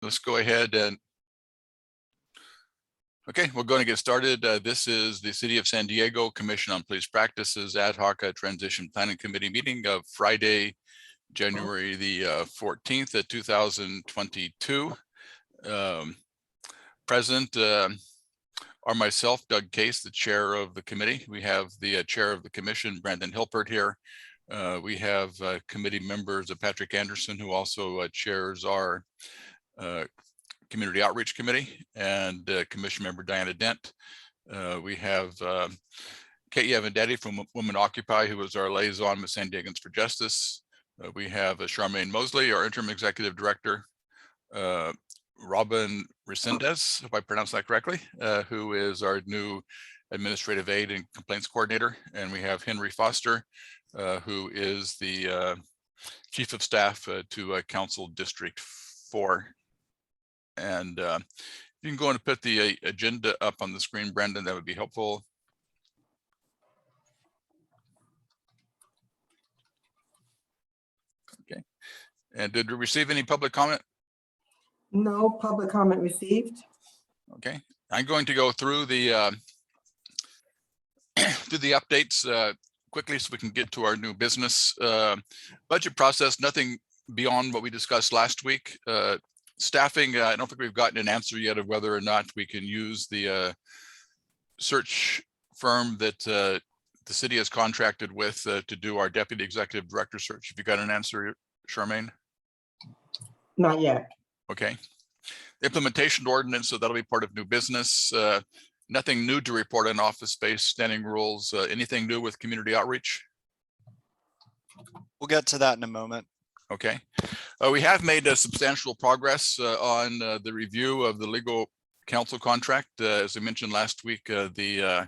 let's go ahead and okay, we're going to get started. This is the City of San Diego Commission on Police Practices Ad Hoc Transition Planning Committee meeting of Friday, January the 14th, 2022. Present are myself, Doug Case, the chair of the committee. We have the chair of the commission, Brandon Hilpert, here. We have committee members, Patrick Anderson, who also chairs our Community Outreach Committee, and Commission Member Diana Dent. We have Katie Evandetti from Women Occupy, who is our liaison with San Diegans for Justice. We have Charmaine Mosley, our interim executive director. Robin Resendez, if I pronounced that correctly, who is our new administrative aid and complaints coordinator. And we have Henry Foster, who is the chief of staff to Council District 4. And you can go and put the agenda up on the screen, Brandon, that would be helpful. Okay. And did we receive any public comment? No public comment received. Okay. I'm going to go through the updates quickly so we can get to our new business. Budget process, nothing beyond what we discussed last week. Staffing, I don't think we've gotten an answer yet of whether or not we can use the search firm that the city has contracted with to do our deputy executive director search. Have you got an answer, Charmaine? Not yet. Okay. Implementation ordinance, so that'll be part of new business. Nothing new to report on office space, standing rules. Anything new with community outreach? We'll get to that in a moment. Okay. We have made substantial progress on the review of the legal counsel contract. As I mentioned last week, the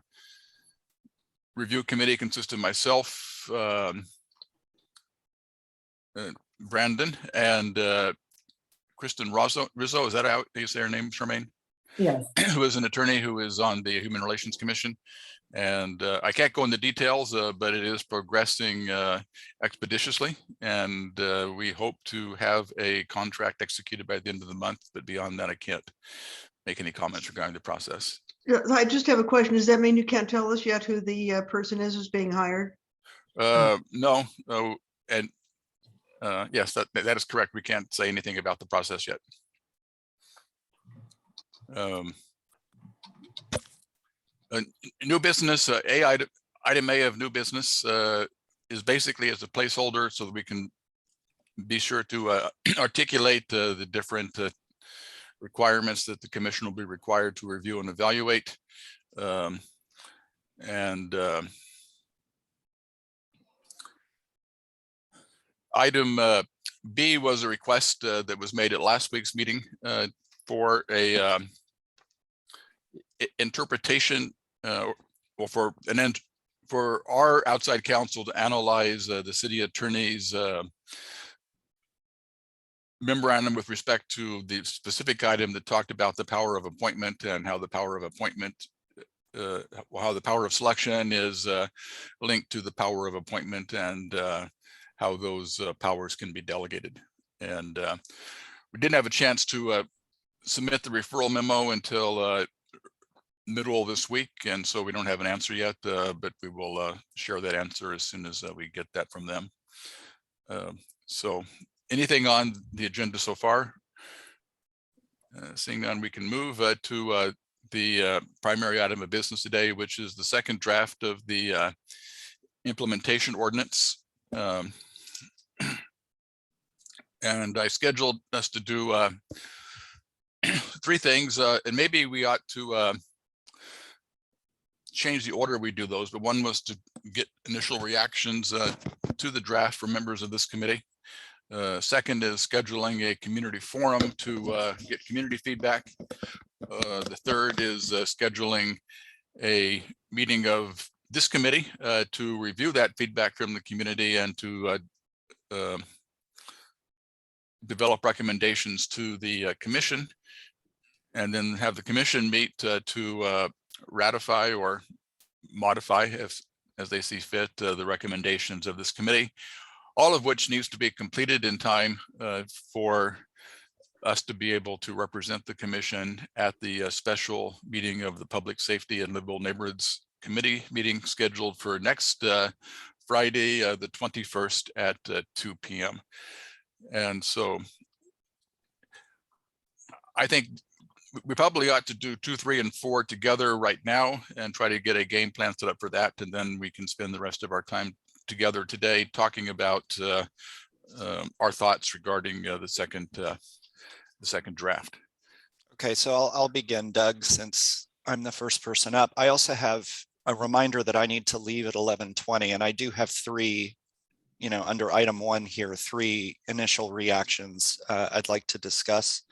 review committee consists of myself, Brandon, and Kristen Rizzo. Is that how you say her name, Charmaine? Yes. Who is an attorney who is on the Human Relations Commission. And I can't go into details, but it is progressing expeditiously. And we hope to have a contract executed by the end of the month. But beyond that, I can't make any comments regarding the process. Yeah, I just have a question. Does that mean you can't tell us yet who the person is who's being hired? No. And yes, that is correct. We can't say anything about the process yet. New business, item A of new business is basically as a placeholder so that we can be sure to articulate the different requirements that the commission will be required to review and evaluate. Item B was a request that was made at last week's meeting for a interpretation for our outside counsel to analyze the city attorney's memorandum with respect to the specific item that talked about the power of appointment and how the power of appointment, how the power of selection is linked to the power of appointment, and how those powers can be delegated. And we didn't have a chance to submit the referral memo until middle of this week, and so we don't have an answer yet, but we will share that answer as soon as we get that from them. So anything on the agenda so far? Seeing none, we can move to the primary item of business today, which is the second draft of the implementation ordinance. And I scheduled us to do 3 things, and maybe we ought to change the order we do those, but one was to get initial reactions to the draft from members of this committee. Second is scheduling a community forum to get community feedback. The third is scheduling a meeting of this committee to review that feedback from the community and to develop recommendations to the commission, and then have the commission meet to ratify or modify, as they see fit, the recommendations of this committee, all of which needs to be completed in time for us to be able to represent the commission at the special meeting of the Public Safety and Livable Neighborhoods Committee meeting scheduled for next Friday, the 21st at 2 p.m. And so I think we probably ought to do 2, 3, and 4 together right now and try to get a game plan set up for that. And then we can spend the rest of our time together today talking about our thoughts regarding the second draft. Okay, so I'll begin, Doug, since I'm the first person up. I also have a reminder that I need to leave at 11:20, and I do have 3, under item 1 here, 3 initial reactions I'd like to discuss.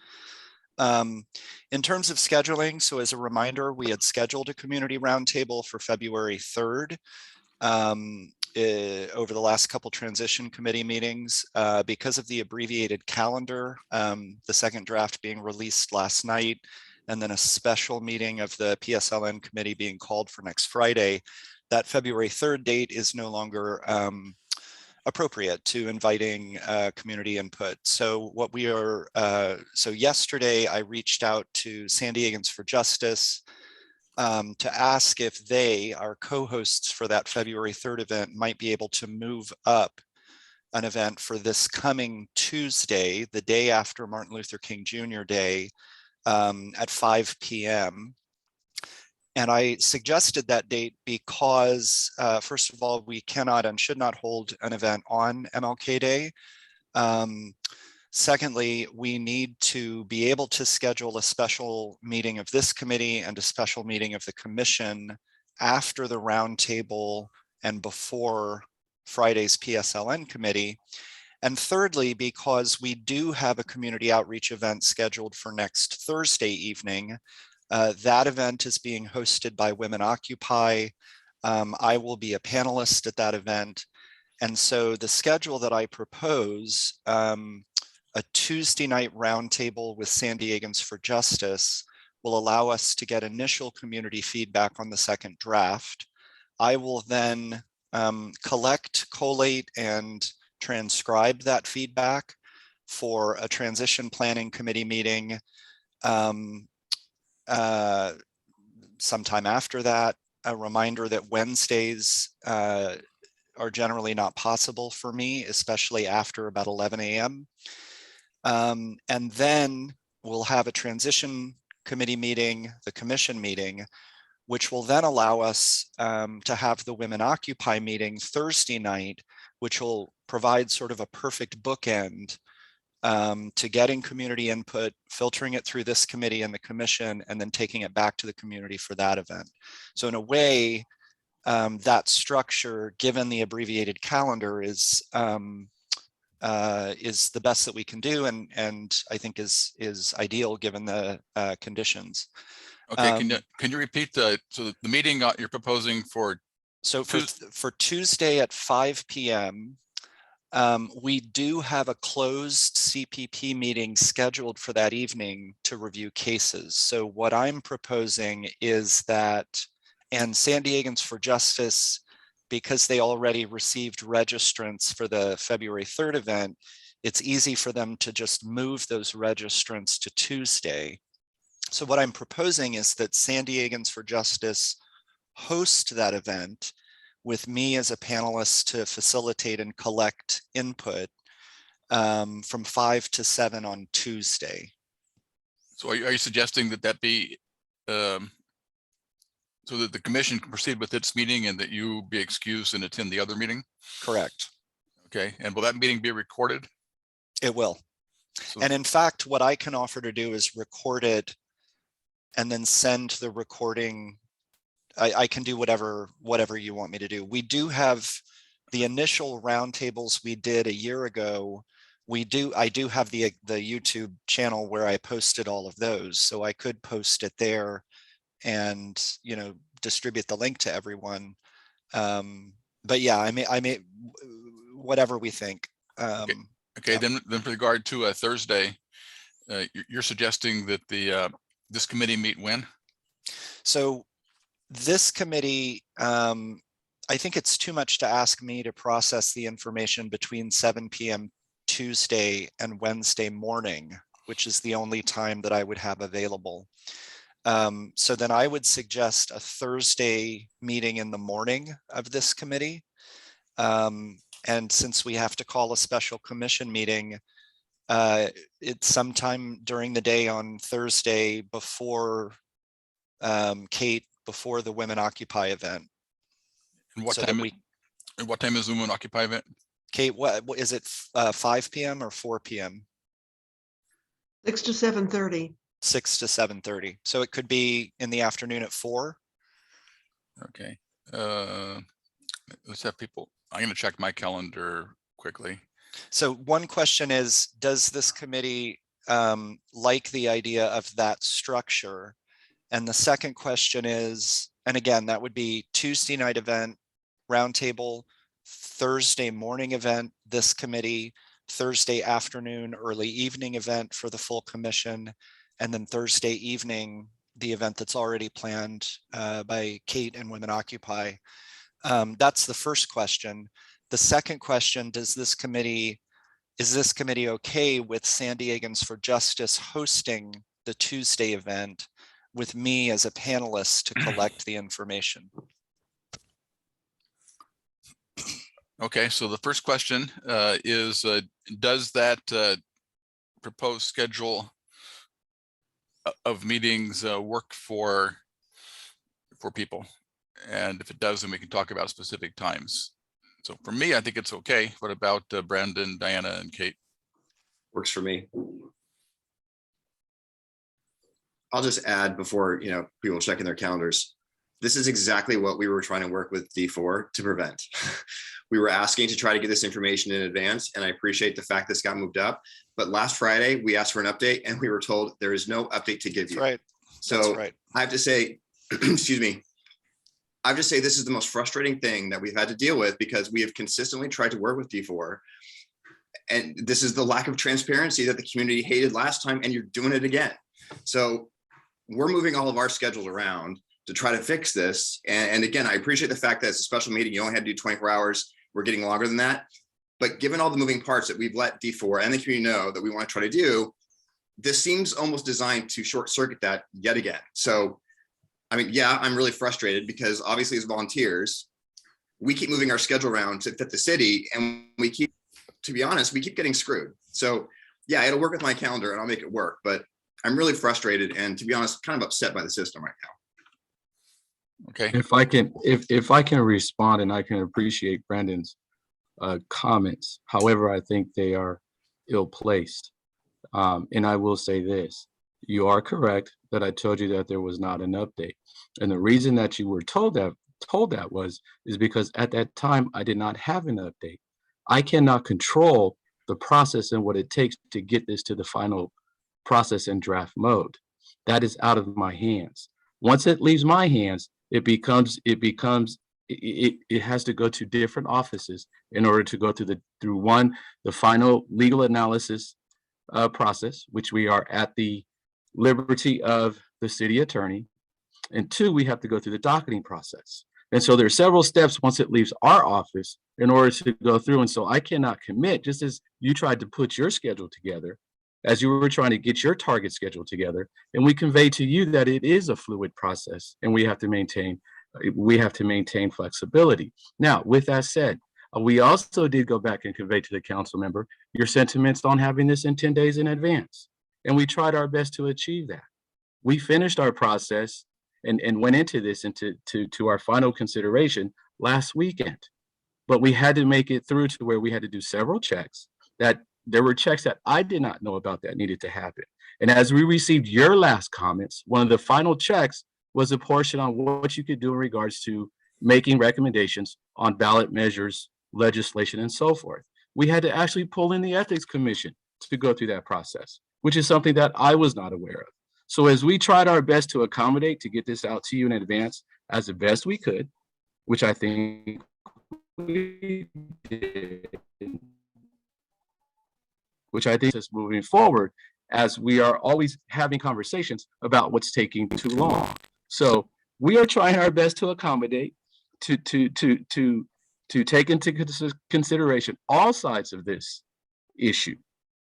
In terms of scheduling, so as a reminder, we had scheduled a community roundtable for February 3rd. Over the last couple transition committee meetings, because of the abbreviated calendar, the second draft being released last night, and then a special meeting of the PSLN committee being called for next Friday, that February 3rd date is no longer appropriate to inviting community input. So what we are, so yesterday I reached out to San Diegans for Justice to ask if they, our co-hosts for that February 3rd event, might be able to move up an event for this coming Tuesday, the day after Martin Luther King Jr. Day, at 5 p.m. And I suggested that date because, first of all, we cannot and should not hold an event on MLK Day. Secondly, we need to be able to schedule a special meeting of this committee and a special meeting of the commission after the roundtable and before Friday's PSLN committee. And thirdly, because we do have a community outreach event scheduled for next Thursday evening. That event is being hosted by Women Occupy. I will be a panelist at that event. And so the schedule that I propose, a Tuesday night roundtable with San Diegans for Justice, will allow us to get initial community feedback on the second draft. I will then collect, collate, and transcribe that feedback for a transition planning committee meeting sometime after that. A reminder that Wednesdays are generally not possible for me, especially after about 11 a.m. And then we'll have a transition committee meeting, the commission meeting, which will then allow us to have the Women Occupy meeting Thursday night, which will provide sort of a perfect bookend to getting community input, filtering it through this committee and the commission, and then taking it back to the community for that event. So in a way, that structure, given the abbreviated calendar, is the best that we can do, and I think is ideal given the conditions. Okay, can you repeat the meeting you're proposing for? So for Tuesday at 5 p.m. We do have a closed CPP meeting scheduled for that evening to review cases. So what I'm proposing is that, and San Diegans for Justice, because they already received registrants for the February 3rd event, it's easy for them to just move those registrants to Tuesday. So what I'm proposing is that San Diegans for Justice host that event with me as a panelist to facilitate and collect input from 5 to 7 on Tuesday. So are you suggesting that be so that the commission can proceed with its meeting and that you be excused and attend the other meeting? Correct. Okay, and will that meeting be recorded? It will. So, and in fact, what I can offer to do is record it and then send the recording. I can do whatever you want me to do. We do have the initial roundtables we did a year ago. I do have the YouTube channel where I posted all of those, so I could post it there and distribute the link to everyone. But yeah, I may whatever we think. okay, yeah. Then with regard to Thursday, you're suggesting that this committee meet when? So this committee, I think it's too much to ask me to process the information between 7 p.m. Tuesday and Wednesday morning. which is the only time that I would have available. So then I would suggest a Thursday meeting in the morning of this committee. And since we have to call a special commission meeting, it's sometime during the day on Thursday before, Kate, before the Women Occupy event. And what So that time? we- And what time is the Women Occupy event? Kate, what is it, 5 p.m. or 4 p.m.? 6 to 7:30. 6 to 7:30. So it could be in the afternoon at 4. Okay. Let's have people. I'm going to check my calendar quickly. So one question is, does this committee like the idea of that structure? And the second question is, and again, that would be Tuesday night event, roundtable, Thursday morning event, this committee, Thursday afternoon, early evening event for the full commission, and then Thursday evening, the event that's already planned by Kate and Women Occupy. That's the first question. The second question, is this committee okay with San Diegans for Justice hosting the Tuesday event with me as a panelist to collect the information? Okay, so the first question is, does that proposed schedule of meetings work for people? And if it does, then we can talk about specific times. So for me, I think it's okay. What about Brandon, Diana, and Kate? Works for me. I'll just add before, people checking their calendars. This is exactly what we were trying to work with D4 to prevent. We were asking to try to get this information in advance, and I appreciate the fact this got moved up. But last Friday, we asked for an update and we were told there is no update to give That's you. right. So That's right. I have to say, excuse me, I have to say this is the most frustrating thing that we've had to deal with, because we have consistently tried to work with D4. And this is the lack of transparency that the community hated last time, and you're doing it again. So we're moving all of our schedules around to try to fix this. And again, I appreciate the fact that it's a special meeting. You only had to do 24 hours. We're getting longer than that. But given all the moving parts that we've let D4 and the community know that we want to try to do, this seems almost designed to short circuit that yet again. So, I mean, yeah, I'm really frustrated because obviously as volunteers, we keep moving our schedule around to fit the city, and we keep, to be honest, we keep getting screwed. So yeah, it'll work with my calendar and I'll make it work, but I'm really frustrated and, to be honest, kind of upset by the system right now. Okay. If I can respond, and I can appreciate Brandon's comments. However, I think they are ill-placed. And I will say this, you are correct that I told you that there was not an update. And the reason that you were told that is because at that time, I did not have an update. I cannot control the process and what it takes to get this to the final process in draft mode. That is out of my hands. Once it leaves my hands, it has to go to different offices in order to go through the final legal analysis process, which we are at the liberty of the city attorney. And 2, we have to go through the docketing process. And so there are several steps once it leaves our office in order to go through. And so I cannot commit, just as you tried to put your schedule together, as you were trying to get your target schedule together, and we convey to you that it is a fluid process and we have to maintain flexibility. Now, with that said, we also did go back and convey to the council member your sentiments on having this in 10 days in advance. And we tried our best to achieve that. We finished our process and went into this to our final consideration last weekend. But we had to make it through to where we had to do several checks, that there were checks that I did not know about that needed to happen. And as we received your last comments, one of the final checks was a portion on what you could do in regards to making recommendations on ballot measures, legislation, and so forth. We had to actually pull in the Ethics Commission to go through that process, which is something that I was not aware of. So as we tried our best to accommodate to get this out to you in advance as the best we could, which I think we did, is moving forward, as we are always having conversations about what's taking too long. So we are trying our best to accommodate, to take into consideration all sides of this issue.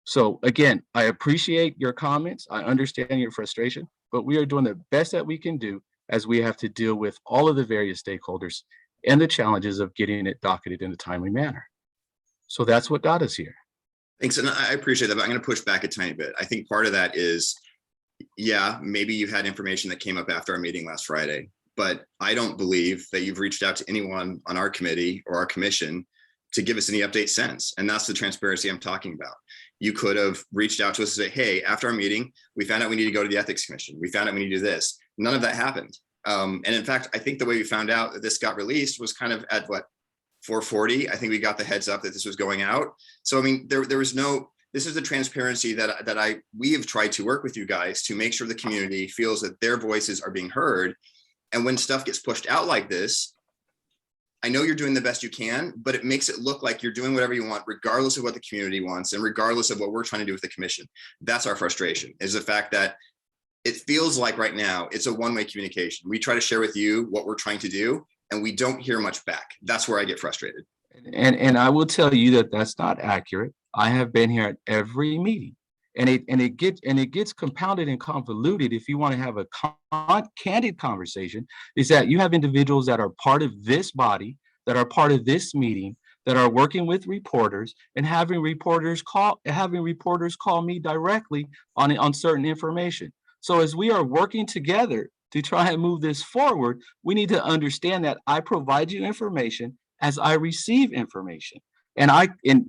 So again, I appreciate your comments. I understand your frustration, but we are doing the best that we can do as we have to deal with all of the various stakeholders and the challenges of getting it docketed in a timely manner. So that's what got us here. Thanks, and I appreciate that, but I'm going to push back a tiny bit. I think part of that is, yeah, maybe you had information that came up after our meeting last Friday, but I don't believe that you've reached out to anyone on our committee or our commission to give us any update since. And that's the transparency I'm talking about. You could have reached out to us and say, hey, after our meeting, we found out we need to go to the ethics commission. We found out we need to do this. None of that happened. And in fact, I think the way we found out that this got released was kind of at what, 4:40. I think we got the heads up that this was going out. So, I mean, there was no, this is the transparency that we have tried to work with you guys to make sure the community feels that their voices are being heard. And when stuff gets pushed out like this, I know you're doing the best you can, but it makes it look like you're doing whatever you want, regardless of what the community wants and regardless of what we're trying to do with the commission. That's our frustration, is the fact that it feels like right now it's a one-way communication. We try to share with you what we're trying to do, and we don't hear much back. That's where I get frustrated. And I will tell you that that's not accurate. I have been here at every meeting, and it gets compounded and convoluted. If you want to have a candid conversation, is that you have individuals that are part of this body, that are part of this meeting, that are working with reporters and having reporters call me directly on certain information. So as we are working together to try and move this forward, we need to understand that I provide you information as I receive information. And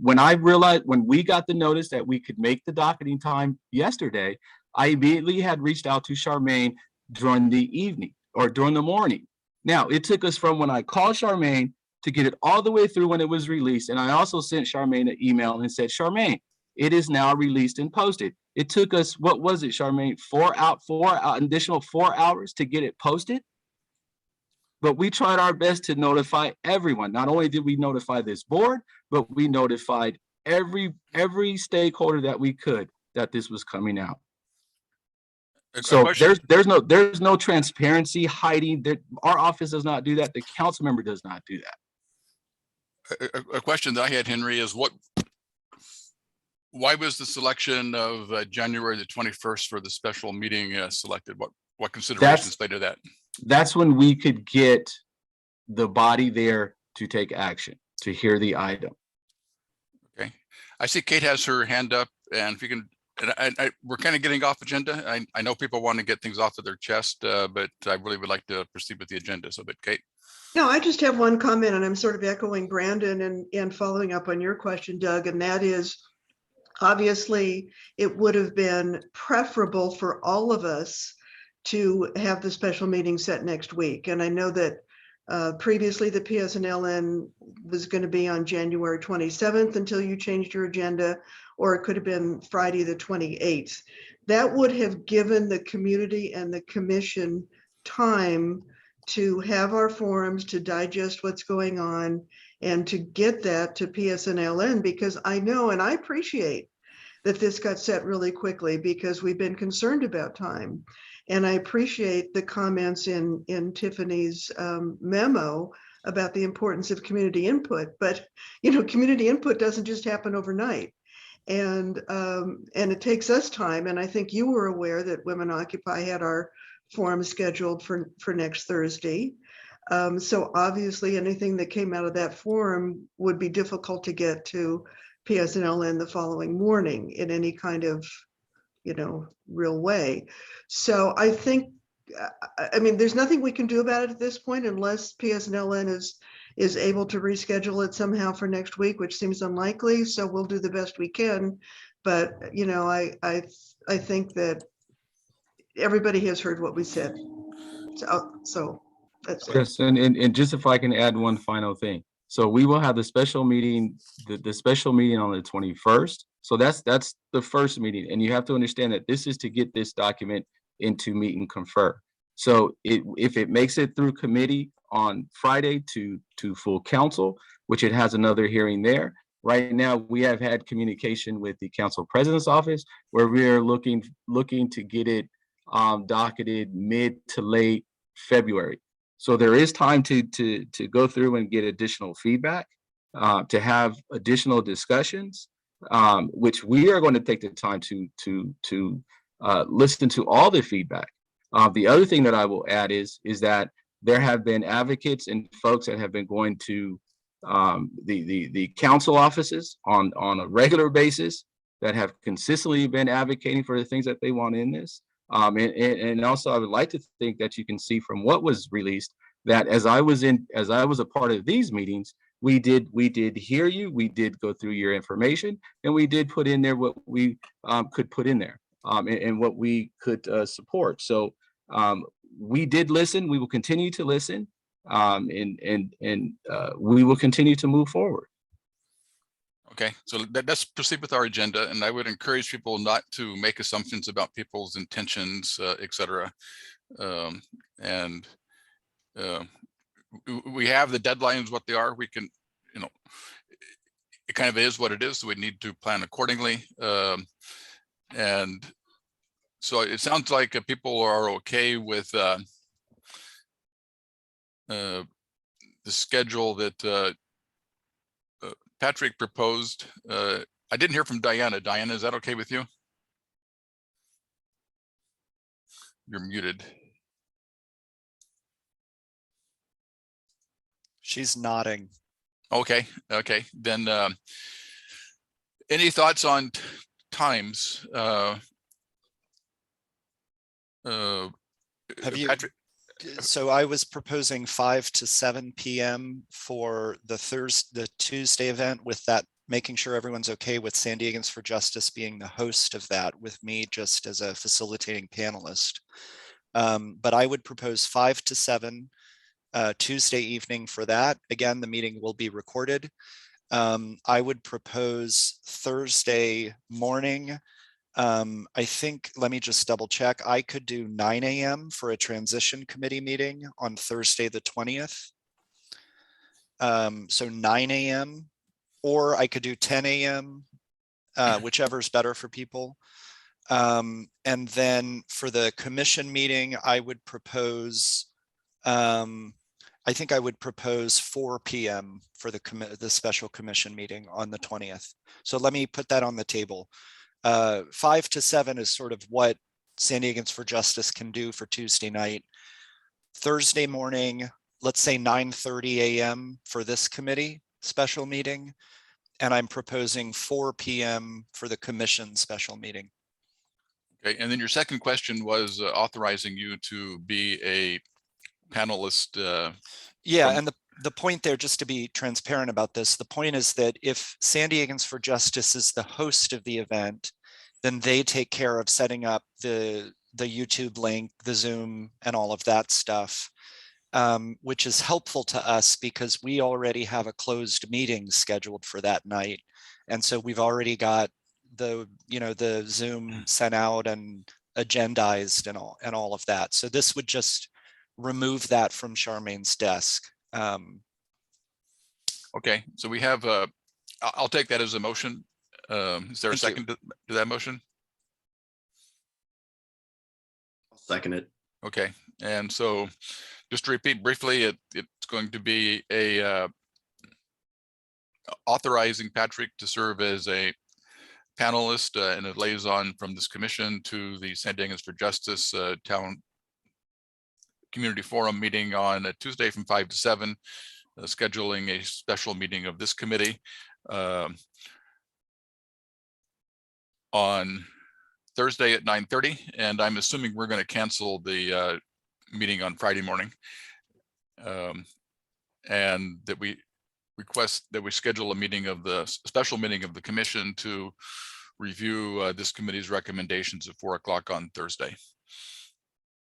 when we got the notice that we could make the docketing time yesterday, I immediately had reached out to Charmaine during the evening or during the morning. Now, it took us from when I called Charmaine to get it all the way through when it was released. And I also sent Charmaine an email and said, Charmaine, it is now released and posted. It took us, what was it, Charmaine, additional 4 hours to get it posted? But we tried our best to notify everyone. Not only did we notify this board, but we notified every stakeholder that we could that this was coming out. So there's no transparency hiding. Our office does not do that. The council member does not do that. A question that I had, Henry, is why was the selection of January the 21st for the special meeting selected? What considerations led to that? That's when we could get the body there to take action, to hear the item. Okay, I see Kate has her hand up, and if you can, we're kind of getting off agenda. I know people want to get things off of their chest, but I really would like to proceed with the agenda. So, but Kate. No, I just have one comment, and I'm sort of echoing Brandon and following up on your question, Doug, and that is, obviously, it would have been preferable for all of us to have the special meeting set next week. And I know that previously the PSNLN was going to be on January 27th until you changed your agenda, or it could have been Friday the 28th. That would have given the community and the commission time to have our forums, to digest what's going on, and to get that to PSNLN, because I know and I appreciate that this got set really quickly because we've been concerned about time. And I appreciate the comments in Tiffany's memo about the importance of community input. But, you know, community input doesn't just happen overnight. And it takes us time. And I think you were aware that Women Occupy had our forum scheduled for next Thursday. So obviously anything that came out of that forum would be difficult to get to PSNLN the following morning in any kind of, you know, real way. So I think, I mean, there's nothing we can do about it at this point unless PSNLN is able to reschedule it somehow for next week, which seems unlikely. So we'll do the best we can. But, you know, I think that everybody has heard what we said. So that's it. Yes, and just if I can add one final thing. So we will have the special meeting, the special meeting on the 21st. So that's the first meeting. And you have to understand that this is to get this document into meet and confer. So if it makes it through committee on Friday to full council, which it has another hearing there. Right now, we have had communication with the council president's office where we are looking to get it docketed mid to late February. So there is time to go through and get additional feedback, to have additional discussions. which we are going to take the time to listen to all the feedback. The other thing that I will add is that there have been advocates and folks that have been going to the council offices on a regular basis that have consistently been advocating for the things that they want in this. And also, I would like to think that you can see from what was released that as I was a part of these meetings, we did hear you, we did go through your information, and we did put in there what we could put in there, and what we could support. So we did listen. We will continue to listen, and we will continue to move forward. Okay, so let's proceed with our agenda, and I would encourage people not to make assumptions about people's intentions, et cetera. We have the deadlines, what they are. We can, it kind of is what it is. So we need to plan accordingly. And so it sounds like people are okay with the schedule that Patrick proposed. I didn't hear from Diana. Diana, is that okay with you? You're muted. She's nodding. Okay, then any thoughts on times? Have you? Patrick? So I was proposing 5 to 7 p.m. for the Tuesday event, with that, making sure everyone's okay with San Diegans for Justice being the host of that, with me just as a facilitating panelist. But I would propose 5 to 7 Tuesday evening for that. Again, the meeting will be recorded. I would propose Thursday morning. I think, let me just double check. I could do 9 a.m. for a transition committee meeting on Thursday, the 20th. So 9 a.m. or I could do 10 a.m., whichever is better for people. And then for the commission meeting, I would propose, I think I would propose 4 p.m. for the special commission meeting on the 20th. So let me put that on the table. 5 to 7 is sort of what San Diegans for Justice can do for Tuesday night. Thursday morning, let's say 9:30 a.m. for this committee special meeting. And I'm proposing 4 p.m. for the commission special meeting. Okay, and then your second question was authorizing you to be a panelist. Yeah, and the point there, just to be transparent about this, the point is that if San Diegans for Justice is the host of the event, then they take care of setting up the YouTube link, the Zoom, and all of that stuff, which is helpful to us because we already have a closed meeting scheduled for that night. And so we've already got the Zoom sent out and agendized and all of that. So this would just remove that from Charmaine's desk. Okay, so we have, I'll take that as a motion. Is there a second to that motion? I'll second it. Okay, and so just to repeat briefly, it's going to be a authorizing Patrick to serve as a panelist and a liaison from this commission to the San Diegans for Justice Town Community Forum meeting on a Tuesday from 5 to 7, scheduling a special meeting of this committee on Thursday at 9:30, and I'm assuming we're going to cancel the meeting on Friday morning, and that we request that we schedule a meeting of the special meeting of the commission to review this committee's recommendations at 4 o'clock on Thursday.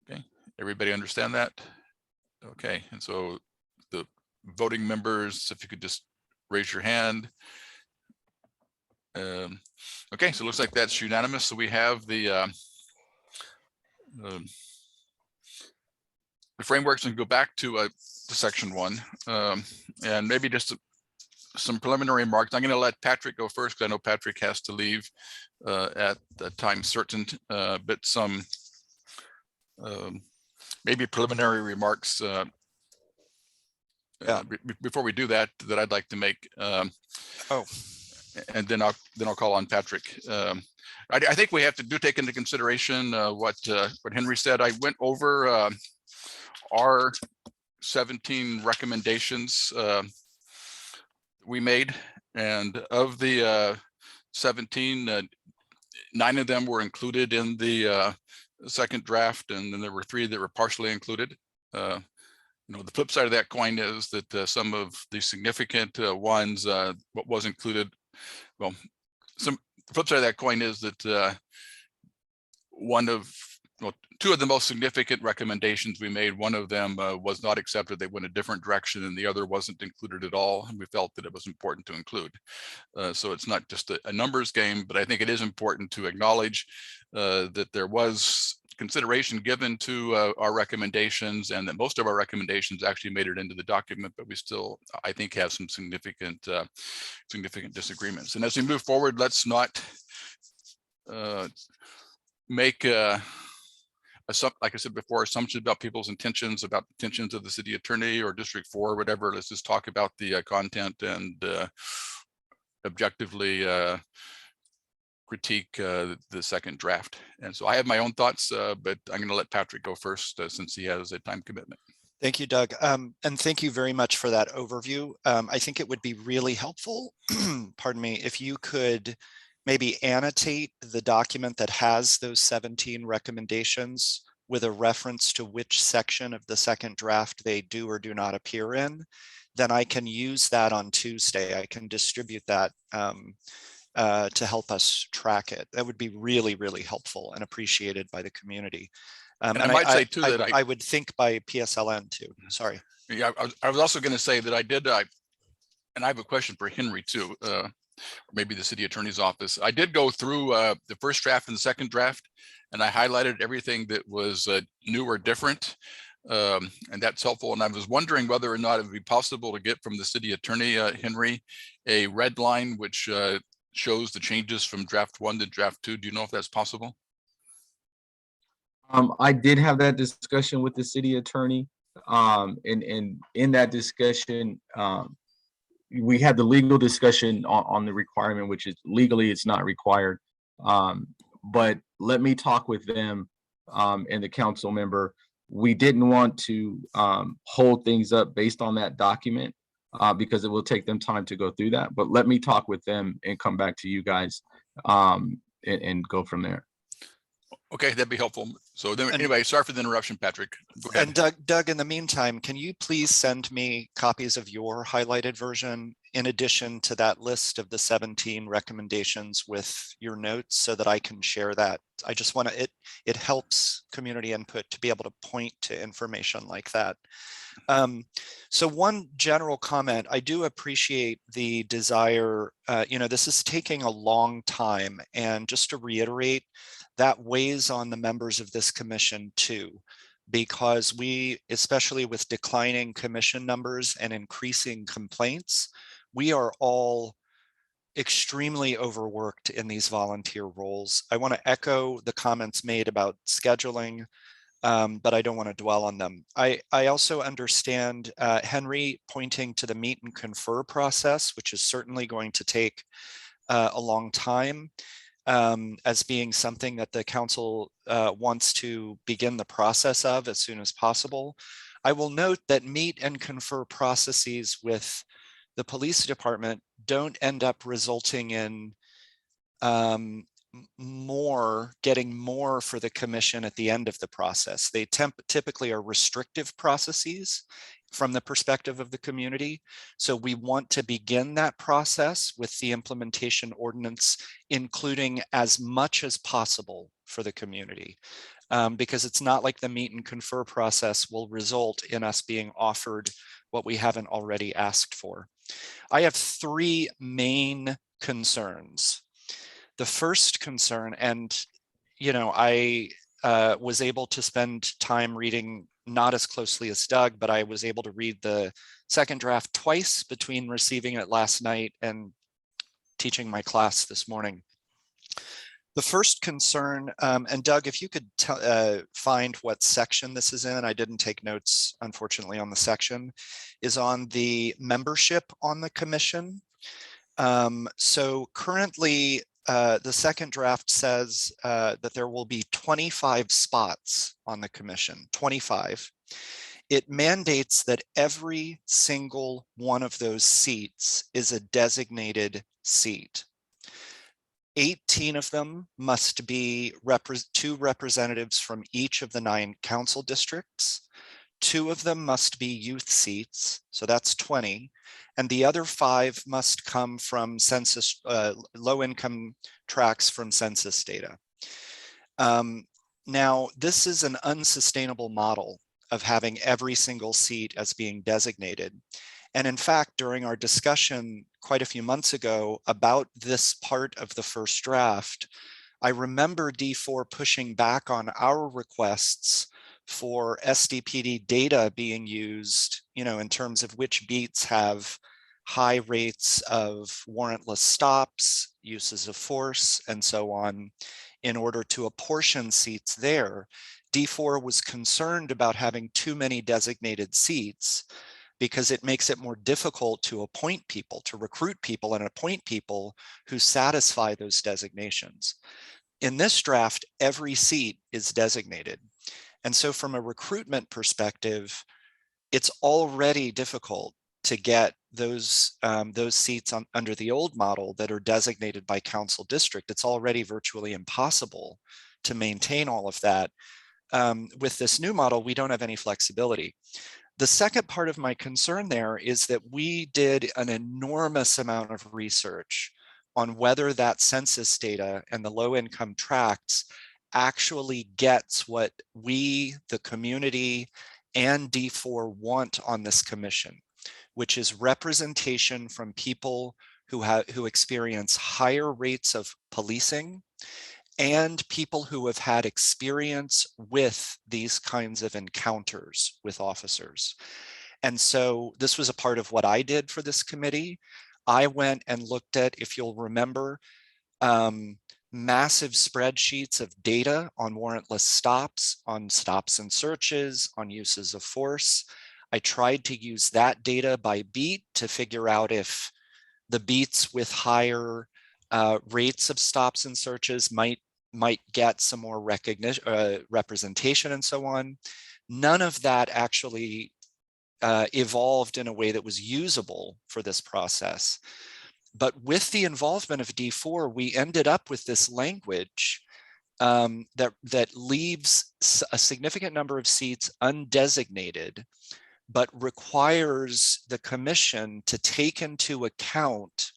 Okay, everybody understand that? Okay, and so the voting members, if you could just raise your hand. Okay, so it looks like that's unanimous. So we have the frameworks, and go back to section 1, and maybe just some preliminary remarks. I'm going to let Patrick go first because I know Patrick has to leave at the time certain, but some maybe preliminary remarks before we do that I'd like to make. and then I'll call on Patrick. I think we have to take into consideration what Henry said. I went over our 17 recommendations we made, and of the 17, 9 of them were included in the second draft, and then there were 3 that were partially included. The flip side of that coin is that some of the significant ones, what was included, well, the flip side of that coin is that 2 of the most significant recommendations we made, one of them was not accepted. They went a different direction, and the other wasn't included at all. And we felt that it was important to include. So it's not just a numbers game, but I think it is important to acknowledge that there was consideration given to our recommendations, and that most of our recommendations actually made it into the document, but we still, I think, have some significant disagreements. And as we move forward, let's not make like I said before, assumptions about people's intentions, about intentions of the city attorney or District 4 or whatever. Let's just talk about the content and objectively critique the second draft. And so I have my own thoughts, but I'm going to let Patrick go first since he has a time commitment. Thank you, Doug. And thank you very much for that overview. I think it would be really helpful, pardon me, if you could maybe annotate the document that has those 17 recommendations with a reference to which section of the second draft they do or do not appear in. Then I can use that on Tuesday. I can distribute that to help us track it. That would be really, really helpful and appreciated by the community. And I might say too that I would think by PSLN too. Sorry. Yeah, I was also going to say that I did, and I have a question for Henry too, or maybe the city attorney's office. I did go through the first draft and the second draft, and I highlighted everything that was new or different. And that's helpful. And I was wondering whether or not it would be possible to get from the city attorney, Henry, a red line which shows the changes from draft 1 to draft 2. Do you know if that's possible? I did have that discussion with the city attorney. And in that discussion, we had the legal discussion on the requirement, which is legally it's not required. But let me talk with them and the council member. We didn't want to hold things up based on that document because it will take them time to go through that. But let me talk with them and come back to you guys and go from there. Okay, that'd be helpful. So then, anyway, sorry for the interruption, Patrick. Go ahead. And Doug, in the meantime, can you please send me copies of your highlighted version in addition to that list of the 17 recommendations with your notes so that I can share that? I just want to, it helps community input to be able to point to information like that. So one general comment, I do appreciate the desire, this is taking a long time, and just to reiterate, that weighs on the members of this commission too, because we, especially with declining commission numbers and increasing complaints, we are all extremely overworked in these volunteer roles. I want to echo the comments made about scheduling, but I don't want to dwell on them. I also understand Henry pointing to the meet and confer process, which is certainly going to take a long time, as being something that the council wants to begin the process of as soon as possible. I will note that meet and confer processes with the police department don't end up resulting in getting more for the commission at the end of the process. They typically are restrictive processes from the perspective of the community. So we want to begin that process with the implementation ordinance, including as much as possible for the community. Because it's not like the meet and confer process will result in us being offered what we haven't already asked for. I have 3 main concerns. The first concern, and I was able to spend time reading, not as closely as Doug, but I was able to read the second draft twice between receiving it last night and teaching my class this morning. The first concern, and Doug, if you could find what section this is in, I didn't take notes, unfortunately, on the section, is on the membership on the commission. So currently, the second draft says that there will be 25 spots on the commission, 25. It mandates that every single one of those seats is a designated seat. 18 of them must be two representatives from each of the 9 council districts. 2 of them must be youth seats, so that's 20. And the other 5 must come from census, low-income tracts from census data. Now, this is an unsustainable model of having every single seat as being designated. And in fact, during our discussion quite a few months ago about this part of the first draft, I remember D4 pushing back on our requests for SDPD data being used, in terms of which beats have high rates of warrantless stops, uses of force, and so on, in order to apportion seats there. D4 was concerned about having too many designated seats because it makes it more difficult to appoint people, to recruit people and appoint people who satisfy those designations. In this draft, every seat is designated. And so from a recruitment perspective, it's already difficult to get those seats under the old model that are designated by council district. It's already virtually impossible to maintain all of that. With this new model, we don't have any flexibility. The second part of my concern there is that we did an enormous amount of research on whether that census data and the low-income tracts actually gets what we, the community, and D4 want on this commission, which is representation from people who experience higher rates of policing and people who have had experience with these kinds of encounters with officers. And so this was a part of what I did for this committee. I went and looked at, if you'll remember, massive spreadsheets of data on warrantless stops, on stops and searches, on uses of force. I tried to use that data by beat to figure out if the beats with higher rates of stops and searches might get some more recognition, representation, and so on. None of that actually evolved in a way that was usable for this process. But with the involvement of D4, we ended up with this language that leaves a significant number of seats undesignated, but requires the commission to take into account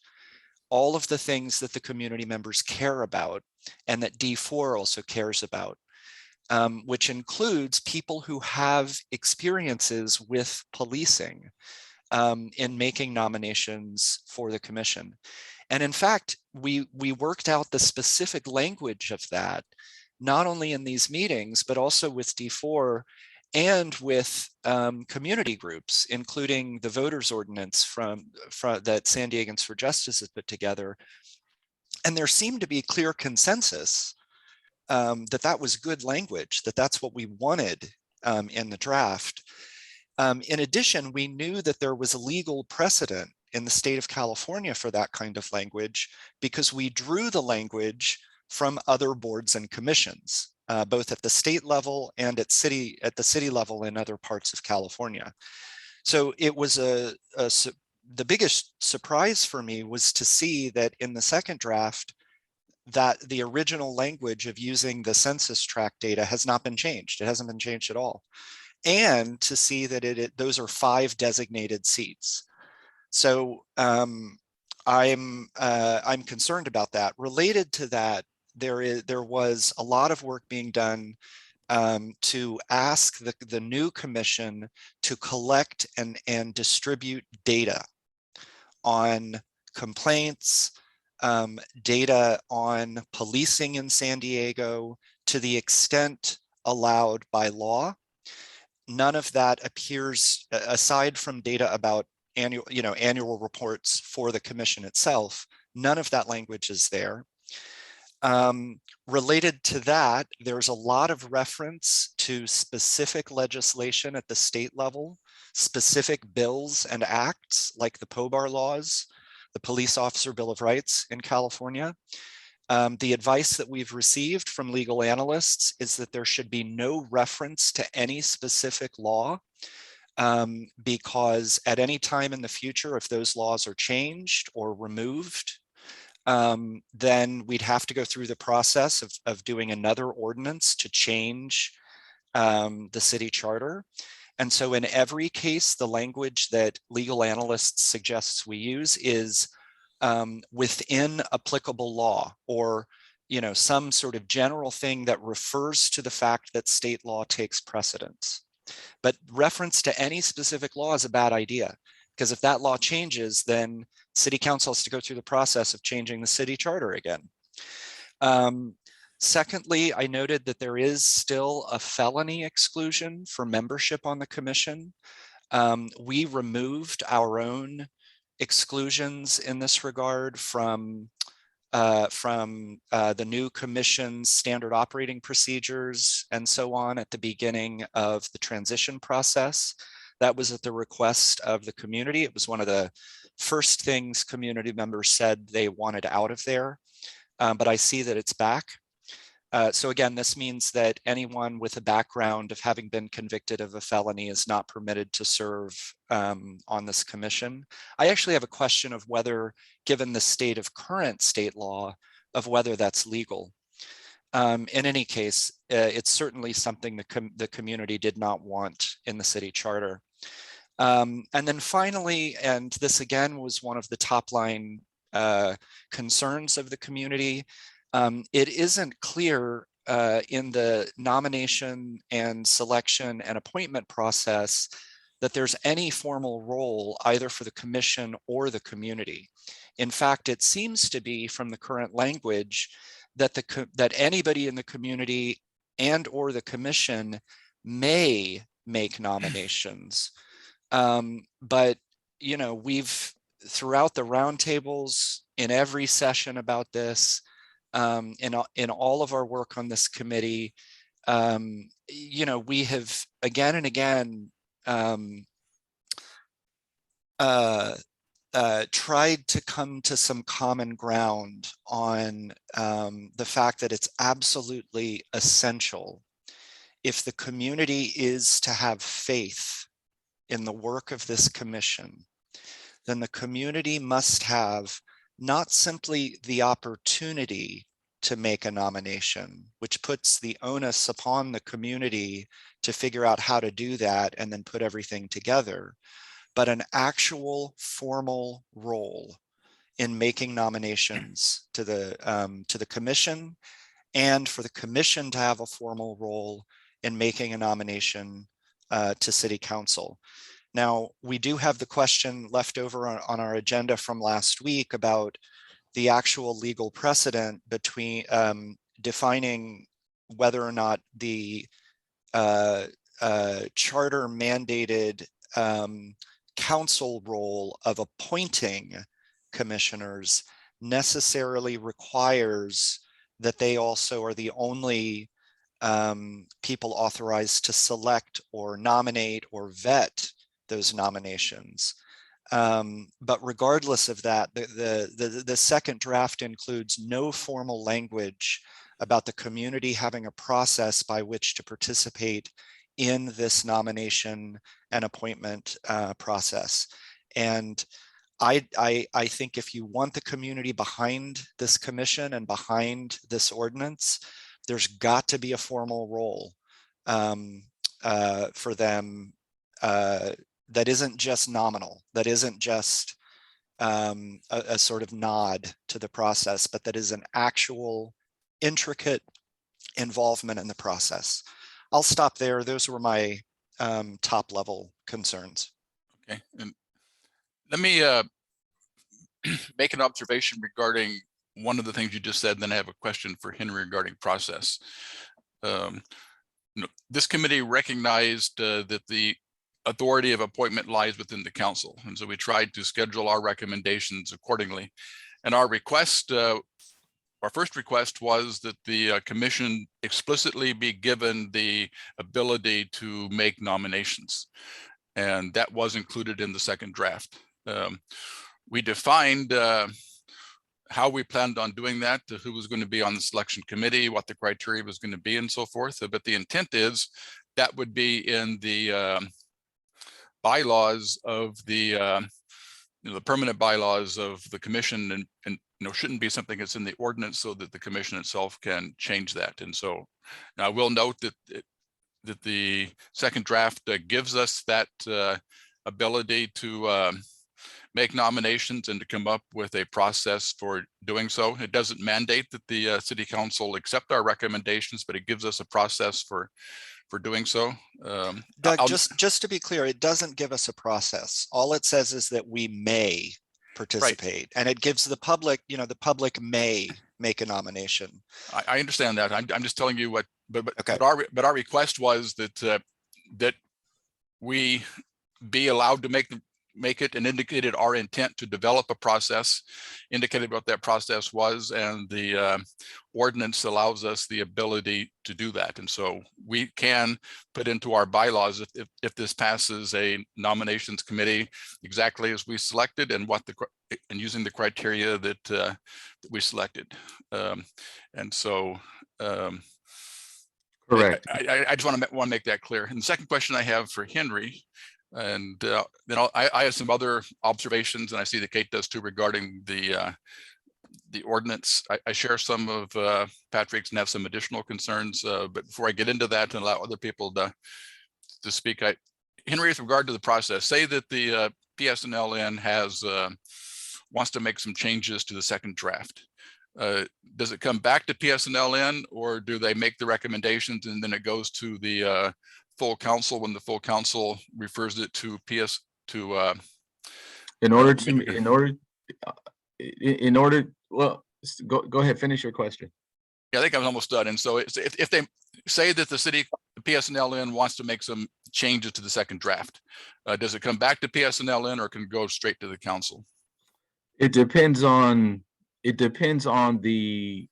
all of the things that the community members care about and that D4 also cares about, which includes people who have experiences with policing in making nominations for the commission. And in fact, we worked out the specific language of that, not only in these meetings, but also with D4 and with community groups, including the voters ordinance that San Diegans for Justice has put together. And there seemed to be clear consensus that was good language, that's what we wanted in the draft. In addition, we knew that there was a legal precedent in the state of California for that kind of language because we drew the language from other boards and commissions, both at the state level and at the city level in other parts of California. So it was the biggest surprise for me was to see that in the second draft, that the original language of using the census tract data has not been changed. It hasn't been changed at all. And to see that those are 5 designated seats. So I'm concerned about that. Related to that, there was a lot of work being done to ask the new commission to collect and distribute data on complaints, data on policing in San Diego to the extent allowed by law. None of that appears, aside from data about annual reports for the commission itself, none of that language is there. Related to that, there's a lot of reference to specific legislation at the state level, specific bills and acts like the POBAR laws the Police Officer Bill of Rights in California. The advice that we've received from legal analysts is that there should be no reference to any specific law, because at any time in the future, if those laws are changed or removed, then we'd have to go through the process of doing another ordinance to change the city charter. And so in every case, the language that legal analysts suggests we use is within applicable law, or some sort of general thing that refers to the fact that state law takes precedence. But reference to any specific law is a bad idea, because if that law changes, then city council has to go through the process of changing the city charter again. Secondly, I noted that there is still a felony exclusion for membership on the commission. We removed our own exclusions in this regard from the new commission's standard operating procedures and so on at the beginning of the transition process. That was at the request of the community. It was one of the first things community members said they wanted out of there, but I see that it's back. So again, this means that anyone with a background of having been convicted of a felony is not permitted to serve on this commission. I actually have a question of whether, given the state of current state law, of whether that's legal. In any case, it's certainly something the community did not want in the city charter. And then finally, and this again was one of the top line concerns of the community, it isn't clear in the nomination and selection and appointment process that there's any formal role either for the commission or the community. In fact, it seems to be from the current language that that anybody in the community and or the commission may make nominations. But we've throughout the roundtables, in every session about this, in all of our work on this committee, we have again and again tried to come to some common ground on the fact that it's absolutely essential, if the community is to have faith in the work of this commission, then the community must have not simply the opportunity to make a nomination, which puts the onus upon the community to figure out how to do that and then put everything together, but an actual formal role in making nominations to the commission, and for the commission to have a formal role in making a nomination to city council. Now, we do have the question left over on our agenda from last week about the actual legal precedent between defining whether or not the charter mandated council role of appointing commissioners necessarily requires that they also are the only people authorized to select or nominate or vet those nominations. But regardless of that, the second draft includes no formal language about the community having a process by which to participate in this nomination and appointment process. And I think if you want the community behind this commission and behind this ordinance, there's got to be a formal role for them that isn't just nominal, that isn't just a sort of nod to the process, but that is an actual intricate involvement in the process. I'll stop there. Those were my top level concerns. Okay, and let me make an observation regarding one of the things you just said, and then I have a question for Henry regarding process. This committee recognized that the authority of appointment lies within the council, and so we tried to schedule our recommendations accordingly. And our request, our first request, was that the commission explicitly be given the ability to make nominations, and that was included in the second draft. we defined how we planned on doing that, who was going to be on the selection committee, what the criteria was going to be, and so forth. But the intent is that would be in the bylaws of the permanent bylaws of the commission, and shouldn't be something that's in the ordinance, so that the commission itself can change that. And so now I will note that that the second draft gives us that ability to make nominations and to come up with a process for doing so. It doesn't mandate that the city council accept our recommendations, but it gives us a process for doing so. Doug, just to be clear, it doesn't give us a process. All it says is that we may participate, and it gives the public, the public may make a nomination. I understand that. I'm just telling you what, Okay. but our request was that that we be allowed to make it, and indicated our intent to develop a process, indicated what that process was, and the ordinance allows us the ability to do that. And so we can put into our bylaws, if this passes, a nominations committee exactly as we selected, and and using the criteria that we selected. And so Correct. I just want to make that clear. And the second question I have for Henry, and then I have some other observations, and I see that Kate does too, regarding the ordinance. I share some of Patrick's and have some additional concerns. But before I get into that and allow other people to speak, Henry, with regard to the process, say that the PSNLN wants to make some changes to the second draft. Does it come back to PSNLN, or do they make the recommendations and then it goes to the full council when the full council refers it to well, go ahead, finish your question. Yeah, I think I was almost done. And so if they say that the PSNLN wants to make some changes to the second draft, does it come back to PSNLN, or can it go straight to the council? It depends on the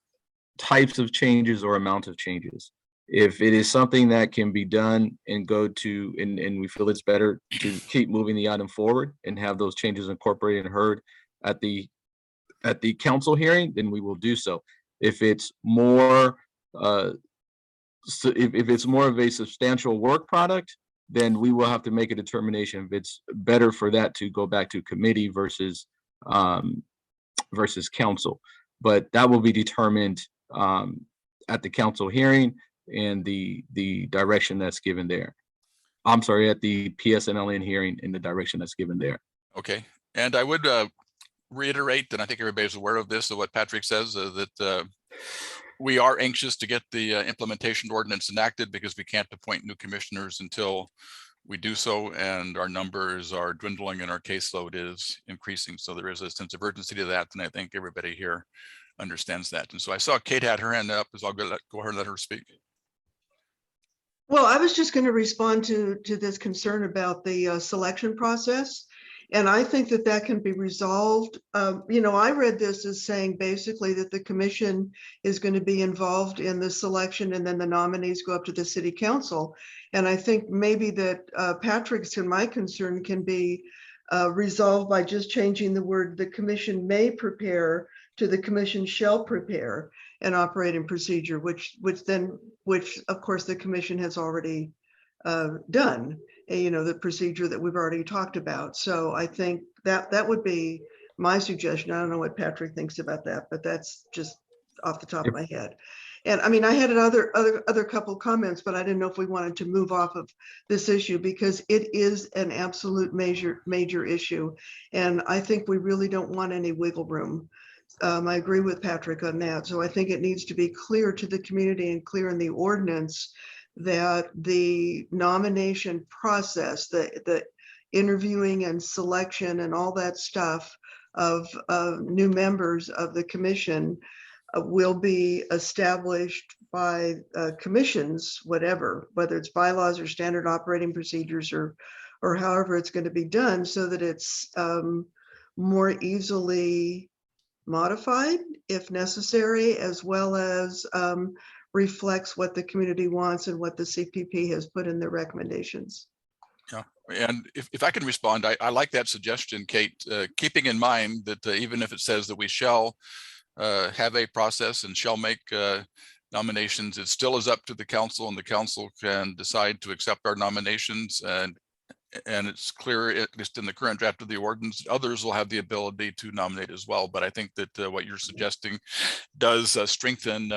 types of changes or amount of changes. If it is something that can be done and go to, and we feel it's better to keep moving the item forward and have those changes incorporated and heard at the council hearing, then we will do so. If it's more, if it's more of a substantial work product, then we will have to make a determination if it's better for that to go back to committee versus council. But that will be determined at the council hearing and the direction that's given there. I'm sorry, at the PSNLN hearing and the direction that's given there. Okay, and I would reiterate, and I think everybody's aware of this, of what Patrick says, that we are anxious to get the implementation ordinance enacted, because we can't appoint new commissioners until we do so, and our numbers are dwindling and our caseload is increasing. So there is a sense of urgency to that, and I think everybody here understands that. And so I saw Kate had her hand up, so I'll go ahead and let her speak. Well, I was just going to respond to this concern about the selection process. And I think that can be resolved. I read this as saying basically that the commission is going to be involved in the selection, and then the nominees go up to the city council. And I think maybe that Patrick's and my concern can be resolved by just changing the word "the commission may prepare" to "the commission shall prepare an operating procedure," which of course the commission has already done. The procedure that we've already talked about. So I think that would be my suggestion. I don't know what Patrick thinks about that, but that's just off the top of my head. And I mean, I had other couple comments, but I didn't know if we wanted to move off of this issue, because it is an absolute major issue. And I think we really don't want any wiggle room. I agree with Patrick on that. So I think it needs to be clear to the community and clear in the ordinance that the nomination process, the interviewing and selection and all that stuff of new members of the commission will be established by commissions, whether it's bylaws or standard operating procedures or however it's going to be done, so that it's more easily modified if necessary, as well as reflects what the community wants and what the CPP has put in their recommendations. And if I can respond, I like that suggestion, Kate, keeping in mind that even if it says that we shall have a process and shall make nominations, it still is up to the council, and the council can decide to accept our nominations. And it's clear, at least in the current draft of the ordinance, others will have the ability to nominate as well. But I think that what you're suggesting does strengthen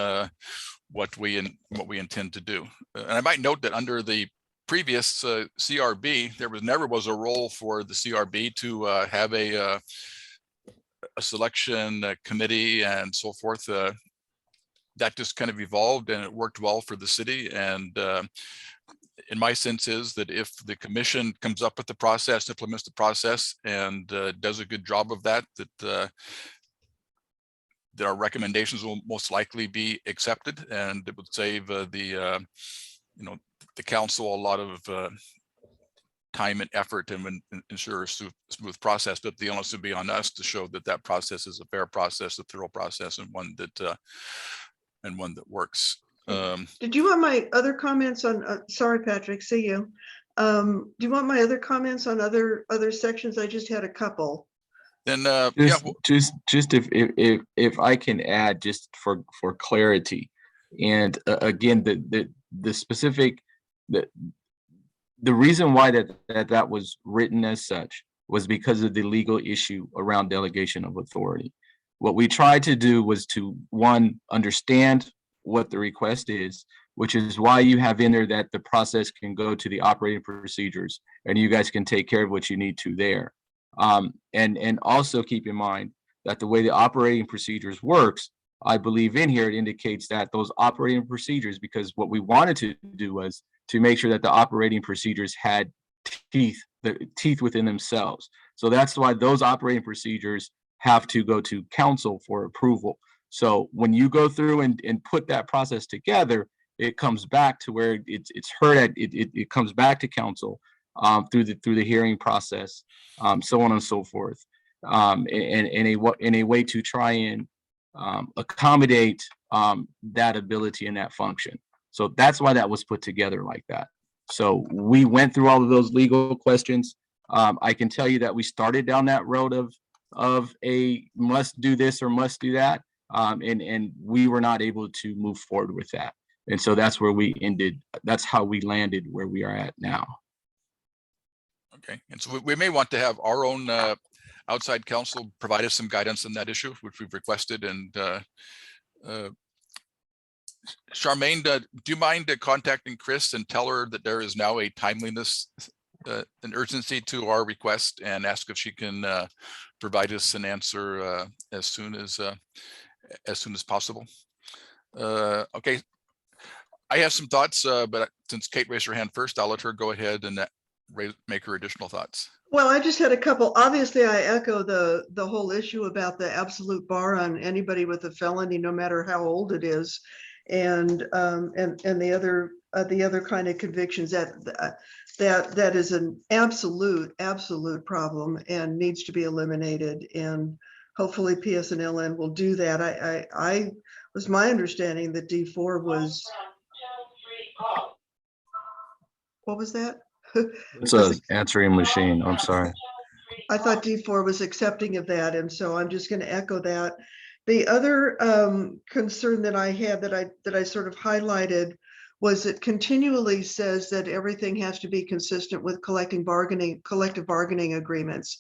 what we intend to do. And I might note that under the previous CRB, there never was a role for the CRB to have a selection committee and so forth. That just kind of evolved, and it worked well for the city. And in my sense is that if the commission comes up with the process, implements the process, and does a good job of that, that our recommendations will most likely be accepted, and it would save the council a lot of time and effort, and ensure a smooth process. But the onus would be on us to show that that process is a fair process, a thorough process, and one that works. Did you want my other comments on, sorry, Patrick, see you. Do you want my other comments on other sections? I just had a couple. Then just if I can add, just for clarity, and again, the specific, the reason why that was written as such was because of the legal issue around delegation of authority. What we tried to do was to, one, understand what the request is, which is why you have in there that the process can go to the operating procedures, and you guys can take care of what you need to there. And also keep in mind that the way the operating procedures works, I believe in here, it indicates that those operating procedures, because what we wanted to do was to make sure that the operating procedures had teeth within themselves. So that's why those operating procedures have to go to council for approval. So when you go through and put that process together, it comes back to where it's heard at, it comes back to council through the hearing process, so on and so forth, in a way to try and accommodate that ability and that function. So that's why that was put together like that. So we went through all of those legal questions. I can tell you that we started down that road of a must do this or must do that, and we were not able to move forward with that. And so that's where we ended. That's how we landed where we are at now. Okay, and so we may want to have our own outside counsel provide us some guidance on that issue, which we've requested. And Charmaine, do you mind contacting Chris and tell her that there is now a timeliness, an urgency to our request, and ask if she can provide us an answer as soon as possible. Okay, I have some thoughts, but since Kate raised her hand first, I'll let her go ahead and make her additional thoughts. Well, I just had a couple. Obviously, I echo the whole issue about the absolute bar on anybody with a felony, no matter how old it is, and the other kind of convictions that is an absolute problem and needs to be eliminated. And hopefully PSNLN will do that. I was my understanding that D4 was. What was that? It's an answering machine. I'm sorry. I thought D4 was accepting of that, and so I'm just going to echo that. The other concern that I had that I sort of highlighted was it continually says that everything has to be consistent with collective bargaining agreements,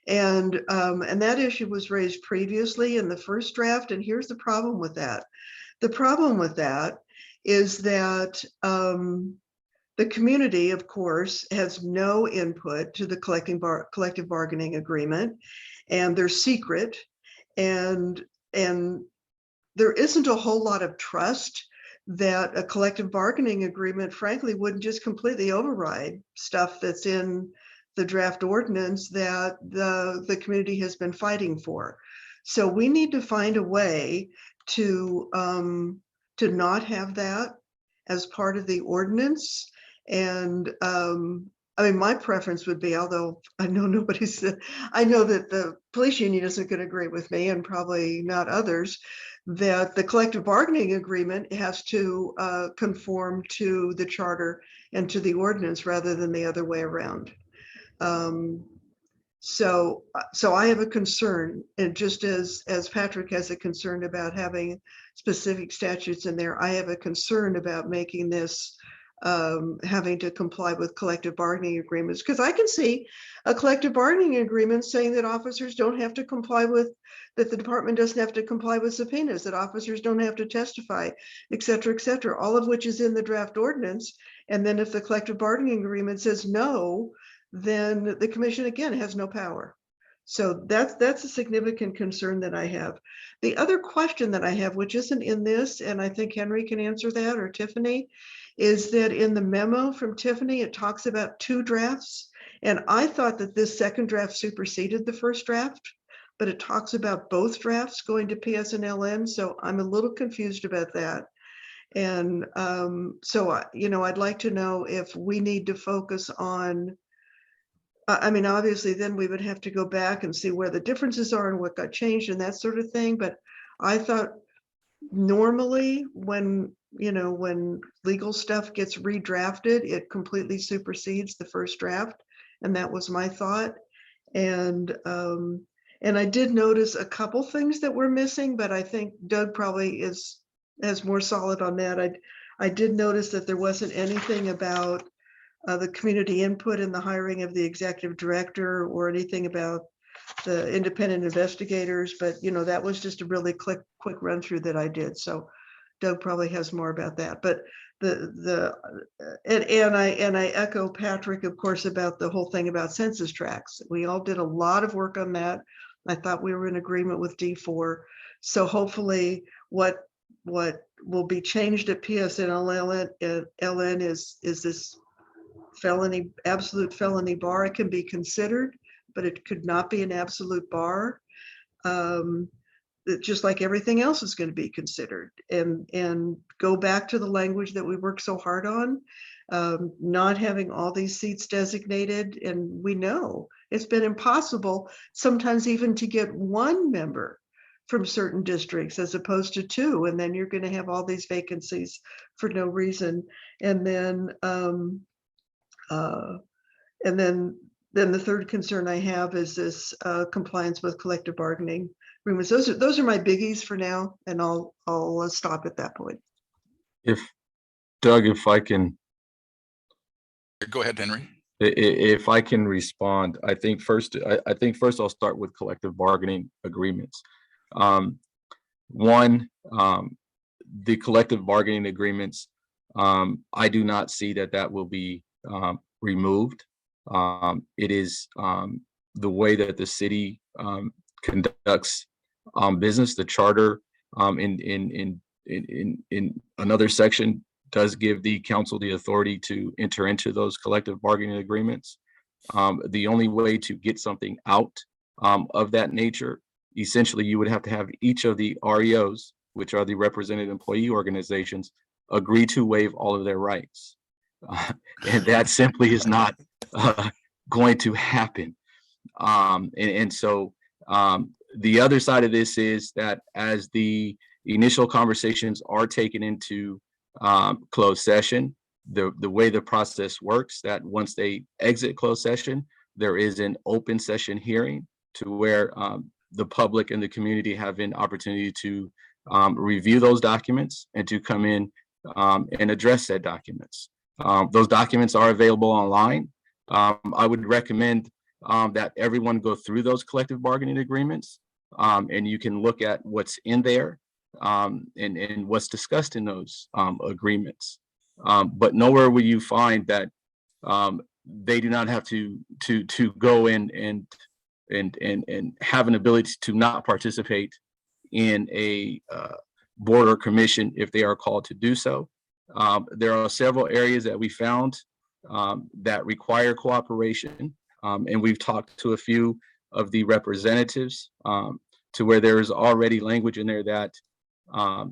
and that issue was raised previously in the first draft. And here's the problem with that. The problem with that is that the community, of course, has no input to the collective bargaining agreement, and they're secret, and there isn't a whole lot of trust that a collective bargaining agreement, frankly, wouldn't just completely override stuff that's in the draft ordinance that the community has been fighting for. So we need to find a way to not have that as part of the ordinance. And I mean, my preference would be, although I know nobody's, I know that the police union isn't going to agree with me, and probably not others, that the collective bargaining agreement has to conform to the charter and to the ordinance rather than the other way around. So I have a concern, and just as Patrick has a concern about having specific statutes in there, I have a concern about making this having to comply with collective bargaining agreements, because I can see a collective bargaining agreement saying that officers don't have to comply with, that the department doesn't have to comply with subpoenas, that officers don't have to testify, et cetera, all of which is in the draft ordinance. And then if the collective bargaining agreement says no, then the commission again has no power. So that's a significant concern that I have. The other question that I have, which isn't in this, and I think Henry can answer that, or Tiffany, is that in the memo from Tiffany, it talks about 2 drafts. And I thought that this second draft superseded the first draft, but it talks about both drafts going to PSNLN. So I'm a little confused about that. And so, you know, I'd like to know if we need to focus on, I mean, obviously, then we would have to go back and see where the differences are and what got changed and that sort of thing. But I thought normally when, you know, when legal stuff gets redrafted, it completely supersedes the first draft. And that was my thought. And I did notice a couple things that were missing, but I think Doug probably has more solid on that. I did notice that there wasn't anything about the community input in the hiring of the executive director, or anything about the independent investigators, but you know, that was just a really quick run through that I did. So Doug probably has more about that. But and I echo Patrick, of course, about the whole thing about census tracts. We all did a lot of work on that. I thought we were in agreement with D4. So hopefully what will be changed at PSNLN is this felony, absolute felony bar. It can be considered, but it could not be an absolute bar. Just like everything else is going to be considered, and go back to the language that we worked so hard on, not having all these seats designated. And we know it's been impossible sometimes even to get 1 member from certain districts as opposed to 2. And then you're going to have all these vacancies for no reason. And then the third concern I have is this compliance with collective bargaining agreements. Those are my biggies for now, and I'll stop at that point. If Doug, if I can, Go ahead, Henry. if I can respond, I think first I'll start with collective bargaining agreements. One, the collective bargaining agreements, I do not see that will be removed. It is the way that the city conducts business. The charter in another section does give the council the authority to enter into those collective bargaining agreements. The only way to get something out of that nature, essentially, you would have to have each of the REOs, which are the represented employee organizations, agree to waive all of their rights. And that simply is not going to happen. So the other side of this is that as the initial conversations are taken into closed session, the way the process works, that once they exit closed session, there is an open session hearing to where the public and the community have an opportunity to review those documents and to come in and address said documents. Those documents are available online. I would recommend that everyone go through those collective bargaining agreements, and you can look at what's in there and what's discussed in those agreements. But nowhere will you find that they do not have to go in and have an ability to not participate in a board or commission if they are called to do so. There are several areas that we found that require cooperation, and we've talked to a few of the representatives to where there is already language in there that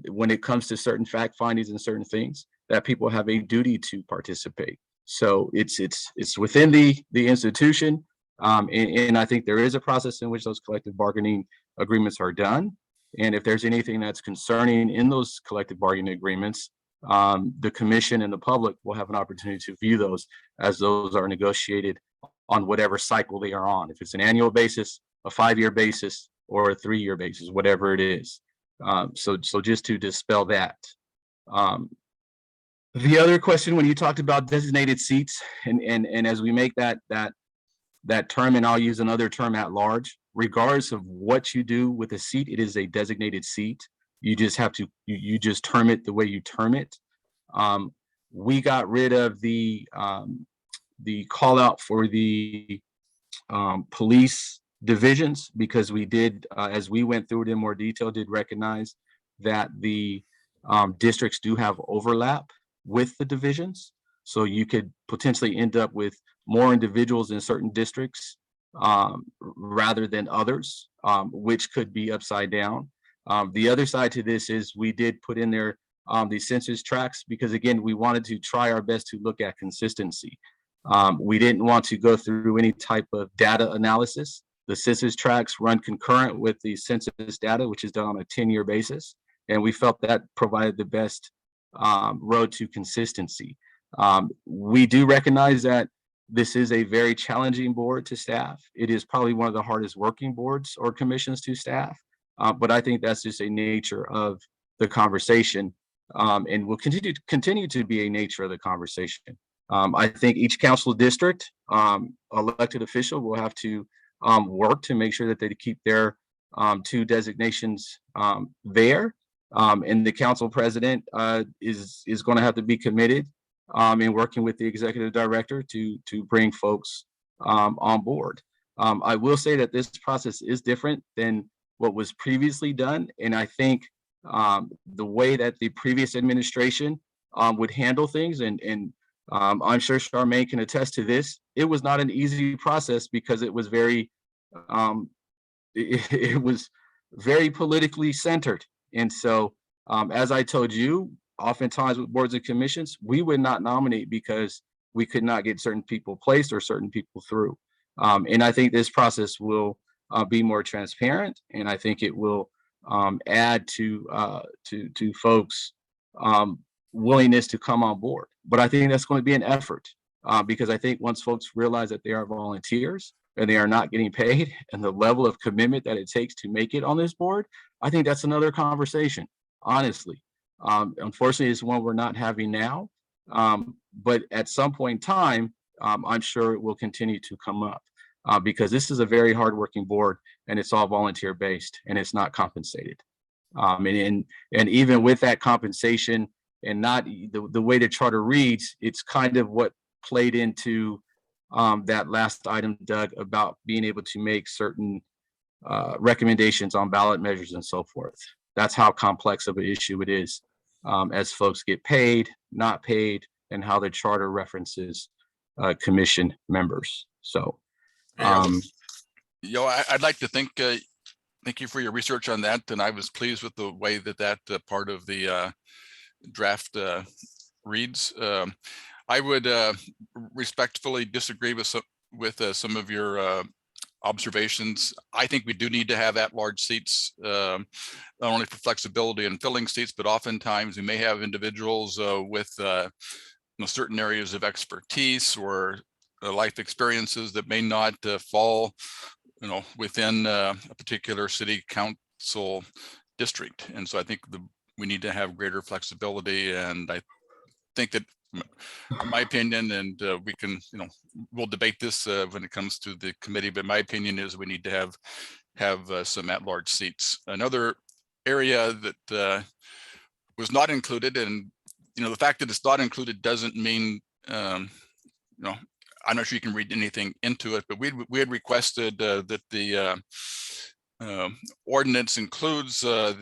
when it comes to certain fact findings and certain things, that people have a duty to participate. So it's within the institution. And I think there is a process in which those collective bargaining agreements are done. And if there's anything that's concerning in those collective bargaining agreements, the commission and the public will have an opportunity to view those as those are negotiated on whatever cycle they are on. If it's an annual basis, a 5-year basis, or a 3-year basis, whatever it is. So just to dispel that. The other question, when you talked about designated seats, and as we make that term, and I'll use another term, at large, regardless of what you do with a seat, it is a designated seat. You just have to, you just term it the way you term it. We got rid of the call out for the police divisions, because we did, as we went through it in more detail, did recognize that the districts do have overlap with the divisions. So you could potentially end up with more individuals in certain districts rather than others, which could be upside down. The other side to this is we did put in there the census tracts, because again, we wanted to try our best to look at consistency. We didn't want to go through any type of data analysis. The census tracts run concurrent with the census data, which is done on a 10-year basis. And we felt that provided the best road to consistency. We do recognize that this is a very challenging board to staff. It is probably one of the hardest working boards or commissions to staff. But I think that's just a nature of the conversation, and will continue to be a nature of the conversation. I think each council district elected official will have to work to make sure that they keep their 2 designations there. And the council president is going to have to be committed in working with the executive director to bring folks on board. I will say that this process is different than what was previously done. And I think the way that the previous administration would handle things, and I'm sure Charmaine can attest to this, it was not an easy process, because it was very, it was very politically centered. And so, as I told you, oftentimes with boards and commissions, we would not nominate because we could not get certain people placed or certain people through. And I think this process will be more transparent, and I think it will add to folks' willingness to come on board. But I think that's going to be an effort, because I think once folks realize that they are volunteers and they are not getting paid, and the level of commitment that it takes to make it on this board, I think that's another conversation, honestly. Unfortunately, it's one we're not having now, but at some point in time, I'm sure it will continue to come up, because this is a very hardworking board, and it's all volunteer based, and it's not compensated. And even with that compensation, and not the way the charter reads, it's kind of what played into that last item, Doug, about being able to make certain recommendations on ballot measures and so forth. That's how complex of an issue it is, as folks get paid, not paid, and how the charter references commission members. So, I'd like to thank you for your research on that, and I was pleased with the way that part of the draft reads. I would respectfully disagree with some of your observations. I think we do need to have at-large seats, not only for flexibility and filling seats, but oftentimes we may have individuals with certain areas of expertise or life experiences that may not fall, within a particular city council district. And so I think we need to have greater flexibility. And I think that, in my opinion, and we can, we'll debate this when it comes to the committee, but my opinion is we need to have some at-large seats. Another area that was not included, and the fact that it's not included doesn't mean, I'm not sure you can read anything into it, but we had requested that the ordinance includes let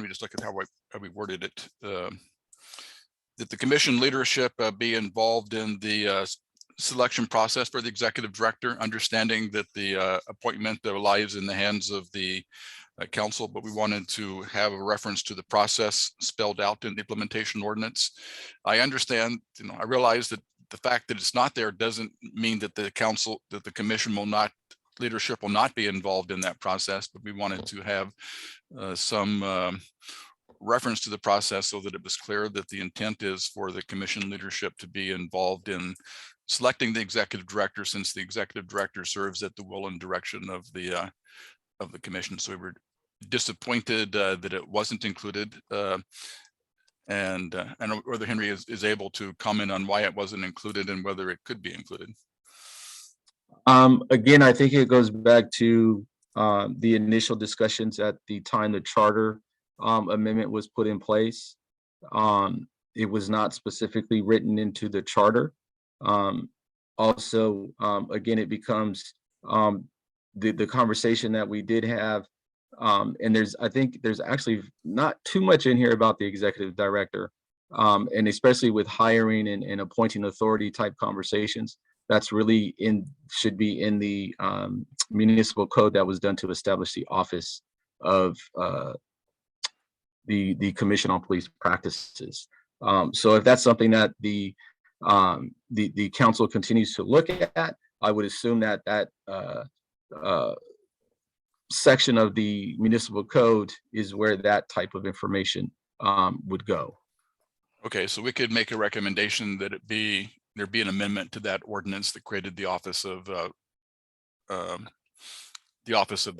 me just look at how we worded it. That the commission leadership be involved in the selection process for the executive director, understanding that the appointment lies in the hands of the council, but we wanted to have a reference to the process spelled out in the implementation ordinance. I understand, I realize that the fact that it's not there doesn't mean that the council, that the commission will not, leadership will not be involved in that process, but we wanted to have some reference to the process so that it was clear that the intent is for the commission leadership to be involved in selecting the executive director, since the executive director serves at the will and direction of the commission. So we were disappointed that it wasn't included. And I know whether Henry is able to comment on why it wasn't included and whether it could be included. Again, I think it goes back to the initial discussions at the time the charter amendment was put in place. It was not specifically written into the charter. Also, again, it becomes the conversation that we did have. And I think there's actually not too much in here about the executive director, and especially with hiring and appointing authority type conversations. That's really should be in the municipal code that was done to establish the office of the Commission on Police Practices. So if that's something that the council continues to look at, I would assume that section of the municipal code is where that type of information would go. Okay, so we could make a recommendation that there be an amendment to that ordinance that created the office of the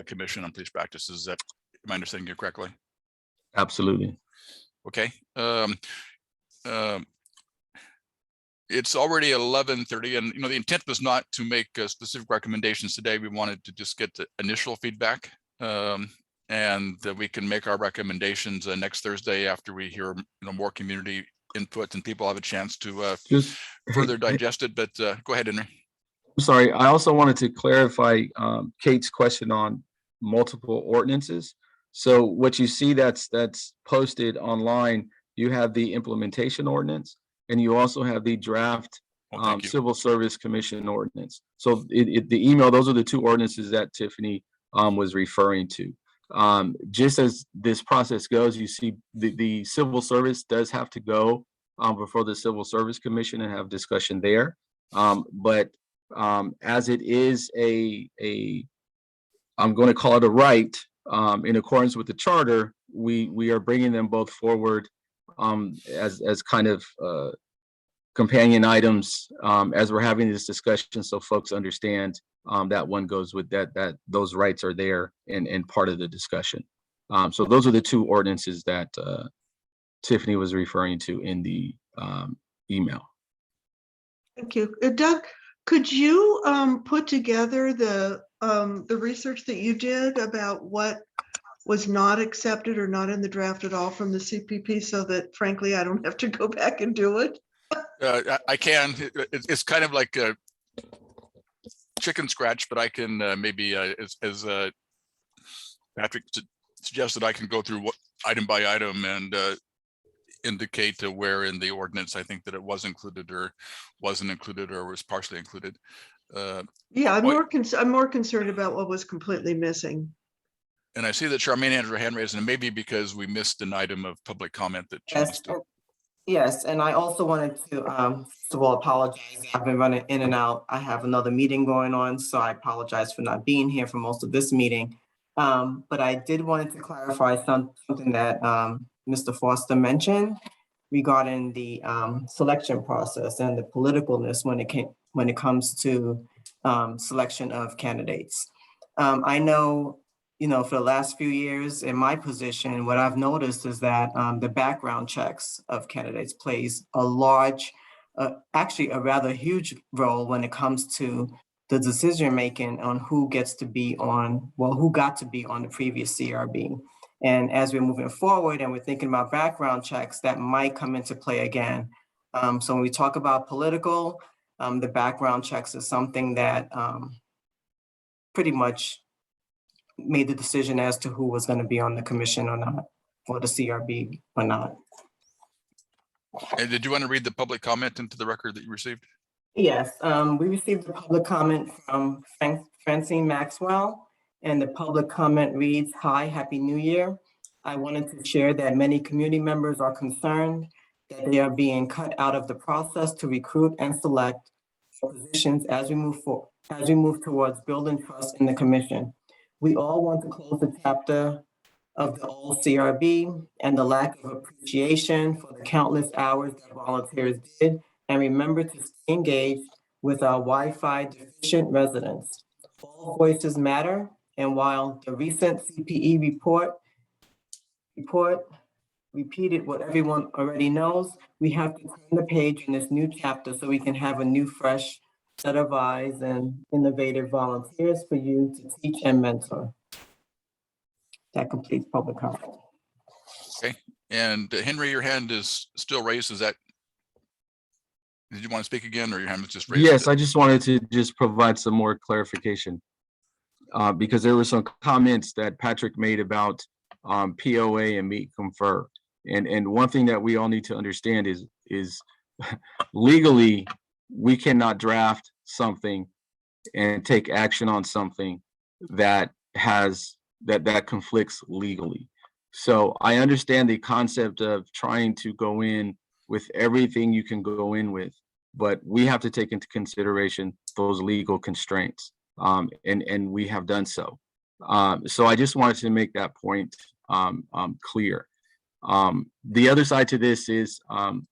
Commission on Police Practices. Is that, am I understanding you correctly? Absolutely. Okay. It's already 11:30, and the intent was not to make specific recommendations today. We wanted to just get the initial feedback, and that we can make our recommendations next Thursday after we hear more community input and people have a chance to further digest it. But go ahead, Henry. I'm sorry. I also wanted to clarify Kate's question on multiple ordinances. So what you see that's posted online, you have the implementation ordinance, and you also have the draft Civil Service Commission ordinance. So the email, those are the two ordinances that Tiffany was referring to. Just as this process goes, you see the civil service does have to go before the Civil Service Commission and have discussion there. But as it is I'm going to call it a right, in accordance with the charter, we are bringing them both forward as kind of companion items as we're having this discussion, so folks understand that one goes with that those rights are there and part of the discussion. So those are the two ordinances that Tiffany was referring to in the email. Thank you. Doug, could you put together the research that you did about what was not accepted or not in the draft at all from the CPP, so that frankly, I don't have to go back and do it? I can. It's kind of like a chicken scratch, but I can maybe, as Patrick suggested, I can go through item by item and indicate where in the ordinance I think that it was included or wasn't included or was partially included. Yeah, I'm more concerned about what was completely missing. And I see that Charmaine has her hand raised, and it may be because we missed an item of public comment that she needs to. Yes, and I also wanted to first of all apologize. I've been running in and out. I have another meeting going on, so I apologize for not being here for most of this meeting. But I did wanted to clarify something that Mr. Foster mentioned regarding the selection process and the politicalness when it comes to selection of candidates. I know, for the last few years in my position, what I've noticed is that the background checks of candidates plays a large, actually a rather huge role when it comes to the decision-making on who gets to be on, who got to be on the previous CRB. And as we're moving forward and we're thinking about background checks, that might come into play again. So when we talk about political, the background checks is something that pretty much made the decision as to who was going to be on the commission or not, or the CRB or not. And did you want to read the public comment into the record that you received? Yes, we received a public comment from Francine Maxwell, And the public comment reads, "Hi, Happy New Year. I wanted to share that many community members are concerned that they are being cut out of the process to recruit and select positions as we move towards building trust in the commission. We all want to close the chapter of the old CRB and the lack of appreciation for the countless hours that volunteers did, and remember to stay engaged with our Wi-Fi deficient residents. All voices matter, and while the recent CPE report repeated what everyone already knows, we have to turn the page in this new chapter so we can have a new, fresh set of eyes and innovative volunteers for you to teach and mentor." That completes public comment. Okay, and Henry, your hand is still raised. Is that, did you want to speak again, or your hand was just raised? Yes, I just wanted to just provide some more clarification. Because there were some comments that Patrick made about POA and meet confer. And one thing that we all need to understand is legally, we cannot draft something and take action on something that that conflicts legally. So I understand the concept of trying to go in with everything you can go in with, but we have to take into consideration those legal constraints. And we have done so. So I just wanted to make that point clear. The other side to this is, and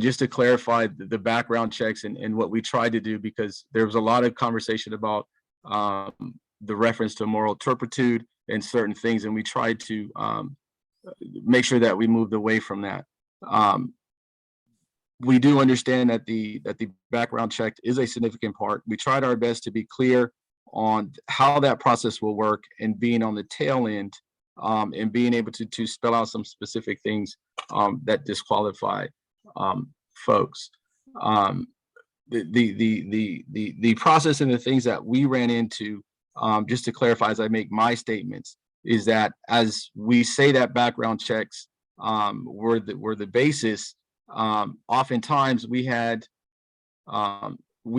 just to clarify the background checks and what we tried to do, because there was a lot of conversation about the reference to moral turpitude and certain things, and we tried to make sure that we moved away from that. We do understand that the background check is a significant part. We tried our best to be clear on how that process will work and being on the tail end and being able to spell out some specific things that disqualify folks. The process and the things that we ran into, just to clarify as I make my statements, is that as we say that background checks were the basis, oftentimes we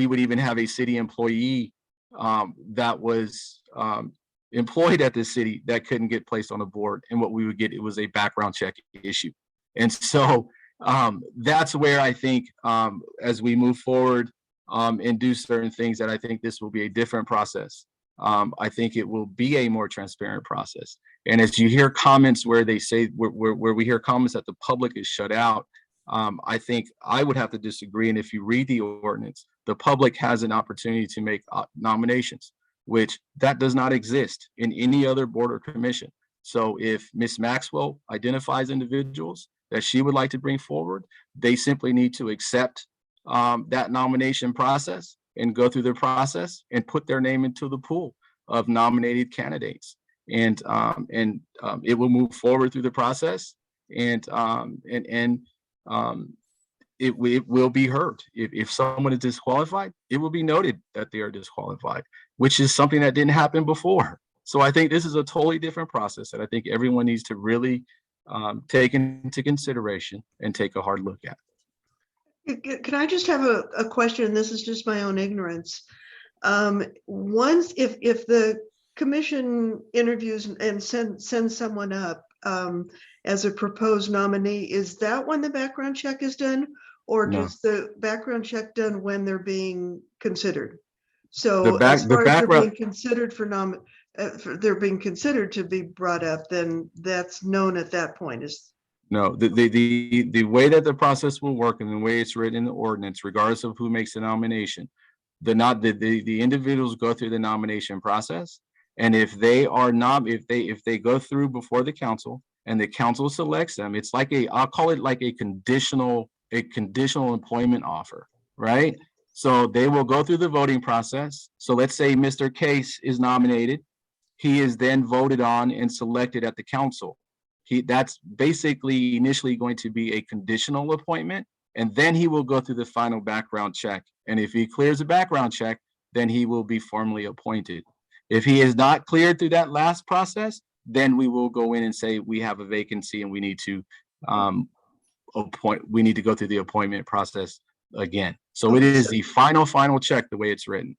would even have a city employee that was employed at the city that couldn't get placed on a board, and what we would get, it was a background check issue. And so that's where I think as we move forward and do certain things, that I think this will be a different process. I think it will be a more transparent process. And as you hear comments where they say, where we hear comments that the public is shut out, I think I would have to disagree. And if you read the ordinance, the public has an opportunity to make nominations, which that does not exist in any other board or commission. So if Ms. Maxwell identifies individuals that she would like to bring forward, they simply need to accept that nomination process and go through the process and put their name into the pool of nominated candidates. And it will move forward through the process, and it will be heard. If someone is disqualified, it will be noted that they are disqualified, which is something that didn't happen before. So I think this is a totally different process that I think everyone needs to really take into consideration and take a hard look at. Can I just have a question? This is just my own ignorance. Once, if the commission interviews and sends someone up as a proposed nominee, is that when the background check is done, or No. does the background check done when they're being considered? So The as far as they're background, being considered they're being considered to be brought up, then that's known at that point. no, the way that the process will work and the way it's written in the ordinance, regardless of who makes the nomination, the individuals go through the nomination process. And if they are not, if they go through before the council and the council selects them, it's like I'll call it like a conditional employment offer, right? So they will go through the voting process. So let's say Mr. Case is nominated. He is then voted on and selected at the council. That's basically initially going to be a conditional appointment, and then he will go through the final background check. And if he clears the background check, then he will be formally appointed. If he is not cleared through that last process, then we will go in and say we have a vacancy and we need to we need to go through the appointment process again. So it is the final check the way it's written.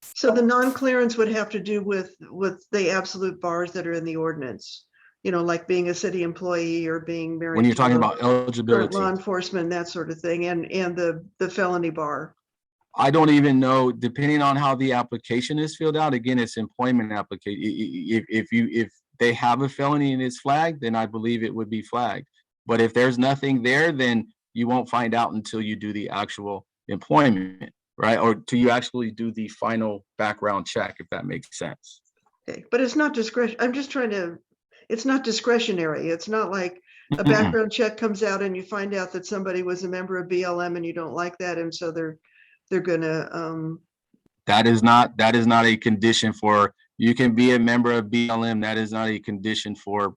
So the non-clearance would have to do with the absolute bars that are in the ordinance, you know, like being a city employee or being married. When you're to talking a about current eligibility, law enforcement, that sort of thing, and the felony bar. I don't even know, depending on how the application is filled out, again, it's employment application. If they have a felony and it's flagged, then I believe it would be flagged. But if there's nothing there, then you won't find out until you do the actual employment, right? Or till you actually do the final background check, if that makes sense. Okay, but it's not discretion. I'm just trying to, it's not discretionary. It's not like a Mm-mm. background check comes out and you find out that somebody was a member of BLM and you don't like that, and so they're gonna That is not a condition for, you can be a member of BLM. That is not a condition for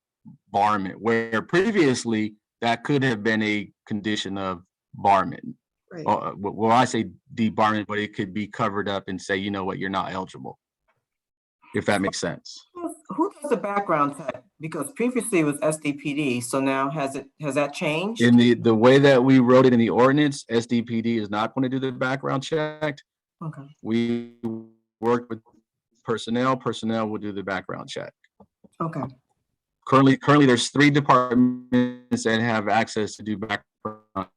barment, where previously that could have been a condition of barment. right. Well, I say debarment, but it could be covered up and say, you know what, you're not eligible. If that makes sense. Who does the background check? Because previously it was SDPD, so now has that changed? In the way that we wrote it in the ordinance, SDPD is not going to do the background check. Okay, We work with personnel. Personnel will do the background check. okay, Currently, there's 3 departments that have access to do background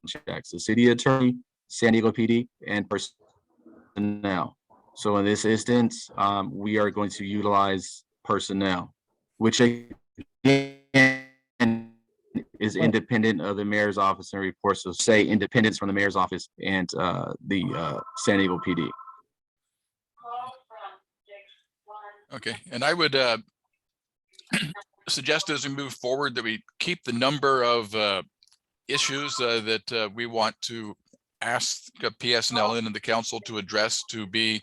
checks: the city attorney, San Diego PD, and personnel. So in this instance, we are going to utilize personnel, which again is independent of the mayor's office and reports. So say independence from the mayor's office and the San Diego PD. Okay, and I would suggest as we move forward that we keep the number of issues that we want to ask PSNL and the council to address to be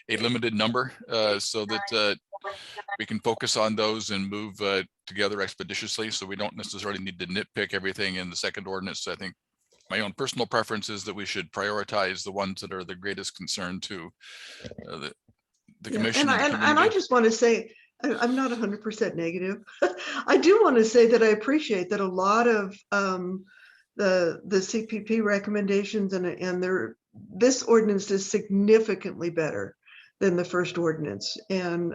a limited number, so that we can focus on those and move together expeditiously, so we don't necessarily need to nitpick everything in the second ordinance. I think my own personal preference is that we should prioritize the ones that are the greatest concern to the Yeah, commission and the and I community. just want to say, I'm not 100% negative. I do want to say that I appreciate that a lot of the CPP recommendations and this ordinance is significantly better than the first ordinance, and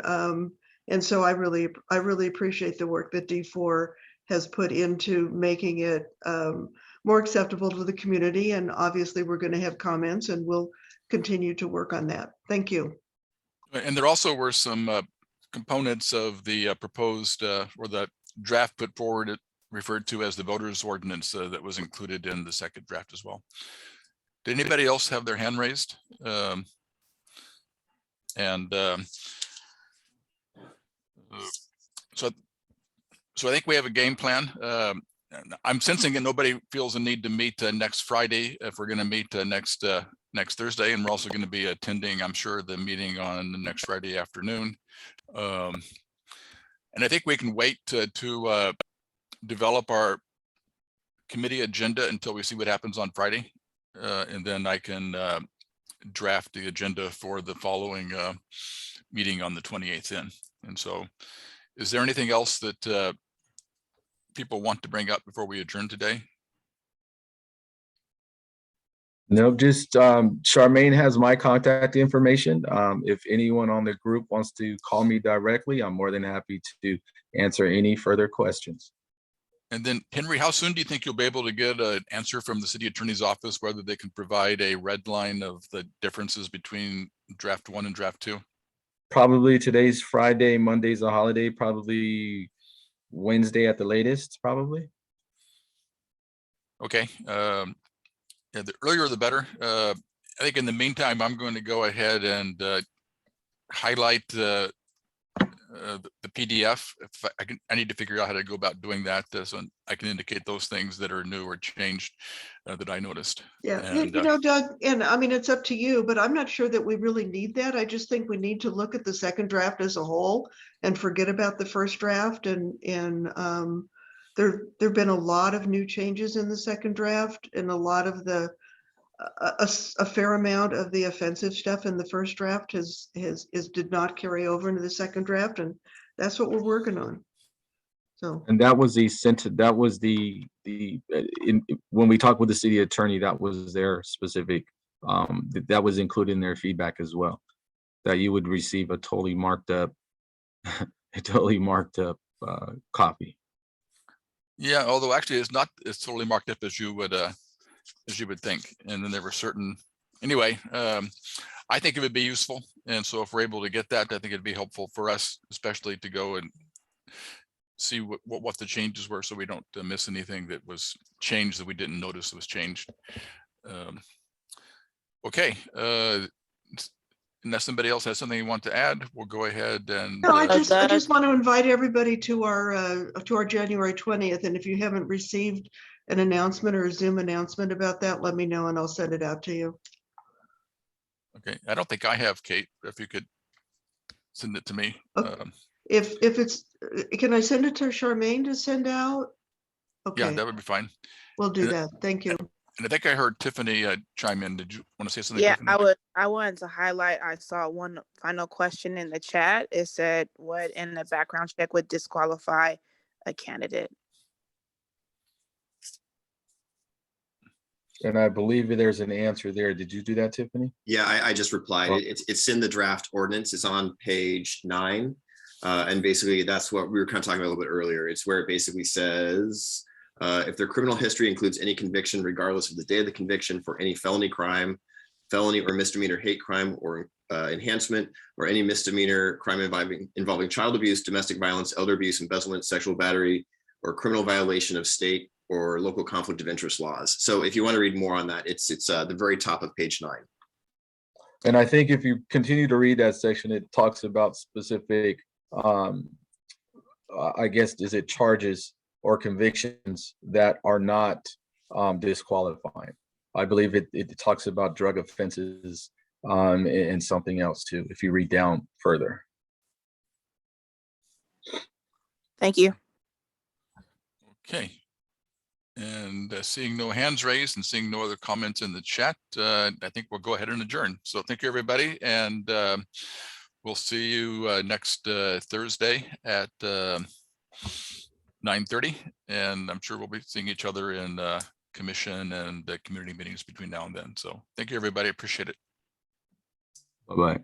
so I really appreciate the work that D4 has put into making it more acceptable to the community. And obviously, we're going to have comments, and we'll continue to work on that. Thank you. And there also were some components of the proposed or the draft put forward, referred to as the voters ordinance, that was included in the second draft as well. Did anybody else have their hand raised? So I think we have a game plan. I'm sensing that nobody feels a need to meet next Friday if we're going to meet next Thursday, and we're also going to be attending, I'm sure, the meeting on the next Friday afternoon. And I think we can wait to develop our committee agenda until we see what happens on Friday, and then I can draft the agenda for the following meeting on the 28th in. And so, is there anything else that people want to bring up before we adjourn today? No, just Charmaine has my contact information. If anyone on the group wants to call me directly, I'm more than happy to answer any further questions. And then, Henry, how soon do you think you'll be able to get an answer from the city attorney's office, whether they can provide a red line of the differences between draft 1 and draft 2? Probably today's Friday, Monday's a holiday, probably Wednesday at the latest, probably. Okay. Yeah, the earlier the better. I think in the meantime, I'm going to go ahead and highlight the PDF. If I need to figure out how to go about doing that, so I can indicate those things that are new or changed that I noticed. Yeah, And, you know, Doug, and I mean, it's up to you, but I'm not sure that we really need that. I just think we need to look at the second draft as a whole and forget about the first draft. And there've been a lot of new changes in the second draft, and a lot of a fair amount of the offensive stuff in the first draft did not carry over into the second draft, and that's what we're working on. So, and that was when we talked with the city attorney, that was their specific, that was included in their feedback as well. that you would receive a totally marked up, copy. Yeah, although actually it's not as totally marked up as you would think. And then there were certain, anyway, I think it would be useful. And so if we're able to get that, I think it'd be helpful for us, especially to go and see what the changes were, so we don't miss anything that was changed that we didn't notice was changed. Okay, unless somebody else has something you want to add, we'll go ahead and. No, I just want to invite everybody to our January 20th. And if you haven't received an announcement or a Zoom announcement about that, let me know and I'll send it out to you. Okay, I don't think I have, Kate, if you could send it to me. Okay. If it's, can I send it to Charmaine to send out? Yeah, Okay, that would be fine. we'll do that. Thank you. And I think I heard Tiffany chime in. Did you want to say something? Yeah, Tiffany? I wanted to highlight, I saw one final question in the chat. It said, what in the background check would disqualify a candidate? And I believe there's an answer there. Did you do that, Tiffany? Yeah, I just replied. It's in the draft ordinance. It's on page 9. And basically that's what we were kind of talking about a little bit earlier. It's where it basically says, if their criminal history includes any conviction, regardless of the date of the conviction, for any felony crime, felony or misdemeanor hate crime or enhancement, or any misdemeanor crime involving child abuse, domestic violence, elder abuse, embezzlement, sexual battery, or criminal violation of state or local conflict of interest laws. So if you want to read more on that, it's the very top of page 9. And I think if you continue to read that section, it talks about specific, I guess, is it charges or convictions that are not disqualifying. I believe it talks about drug offenses and something else too, if you read down further. Thank you. Okay. And seeing no hands raised and seeing no other comments in the chat, I think we'll go ahead and adjourn. So thank you, everybody. And we'll see you next Thursday at 9:30. And I'm sure we'll be seeing each other in commission and community meetings between now and then. So thank you, everybody. Appreciate it. Bye-bye.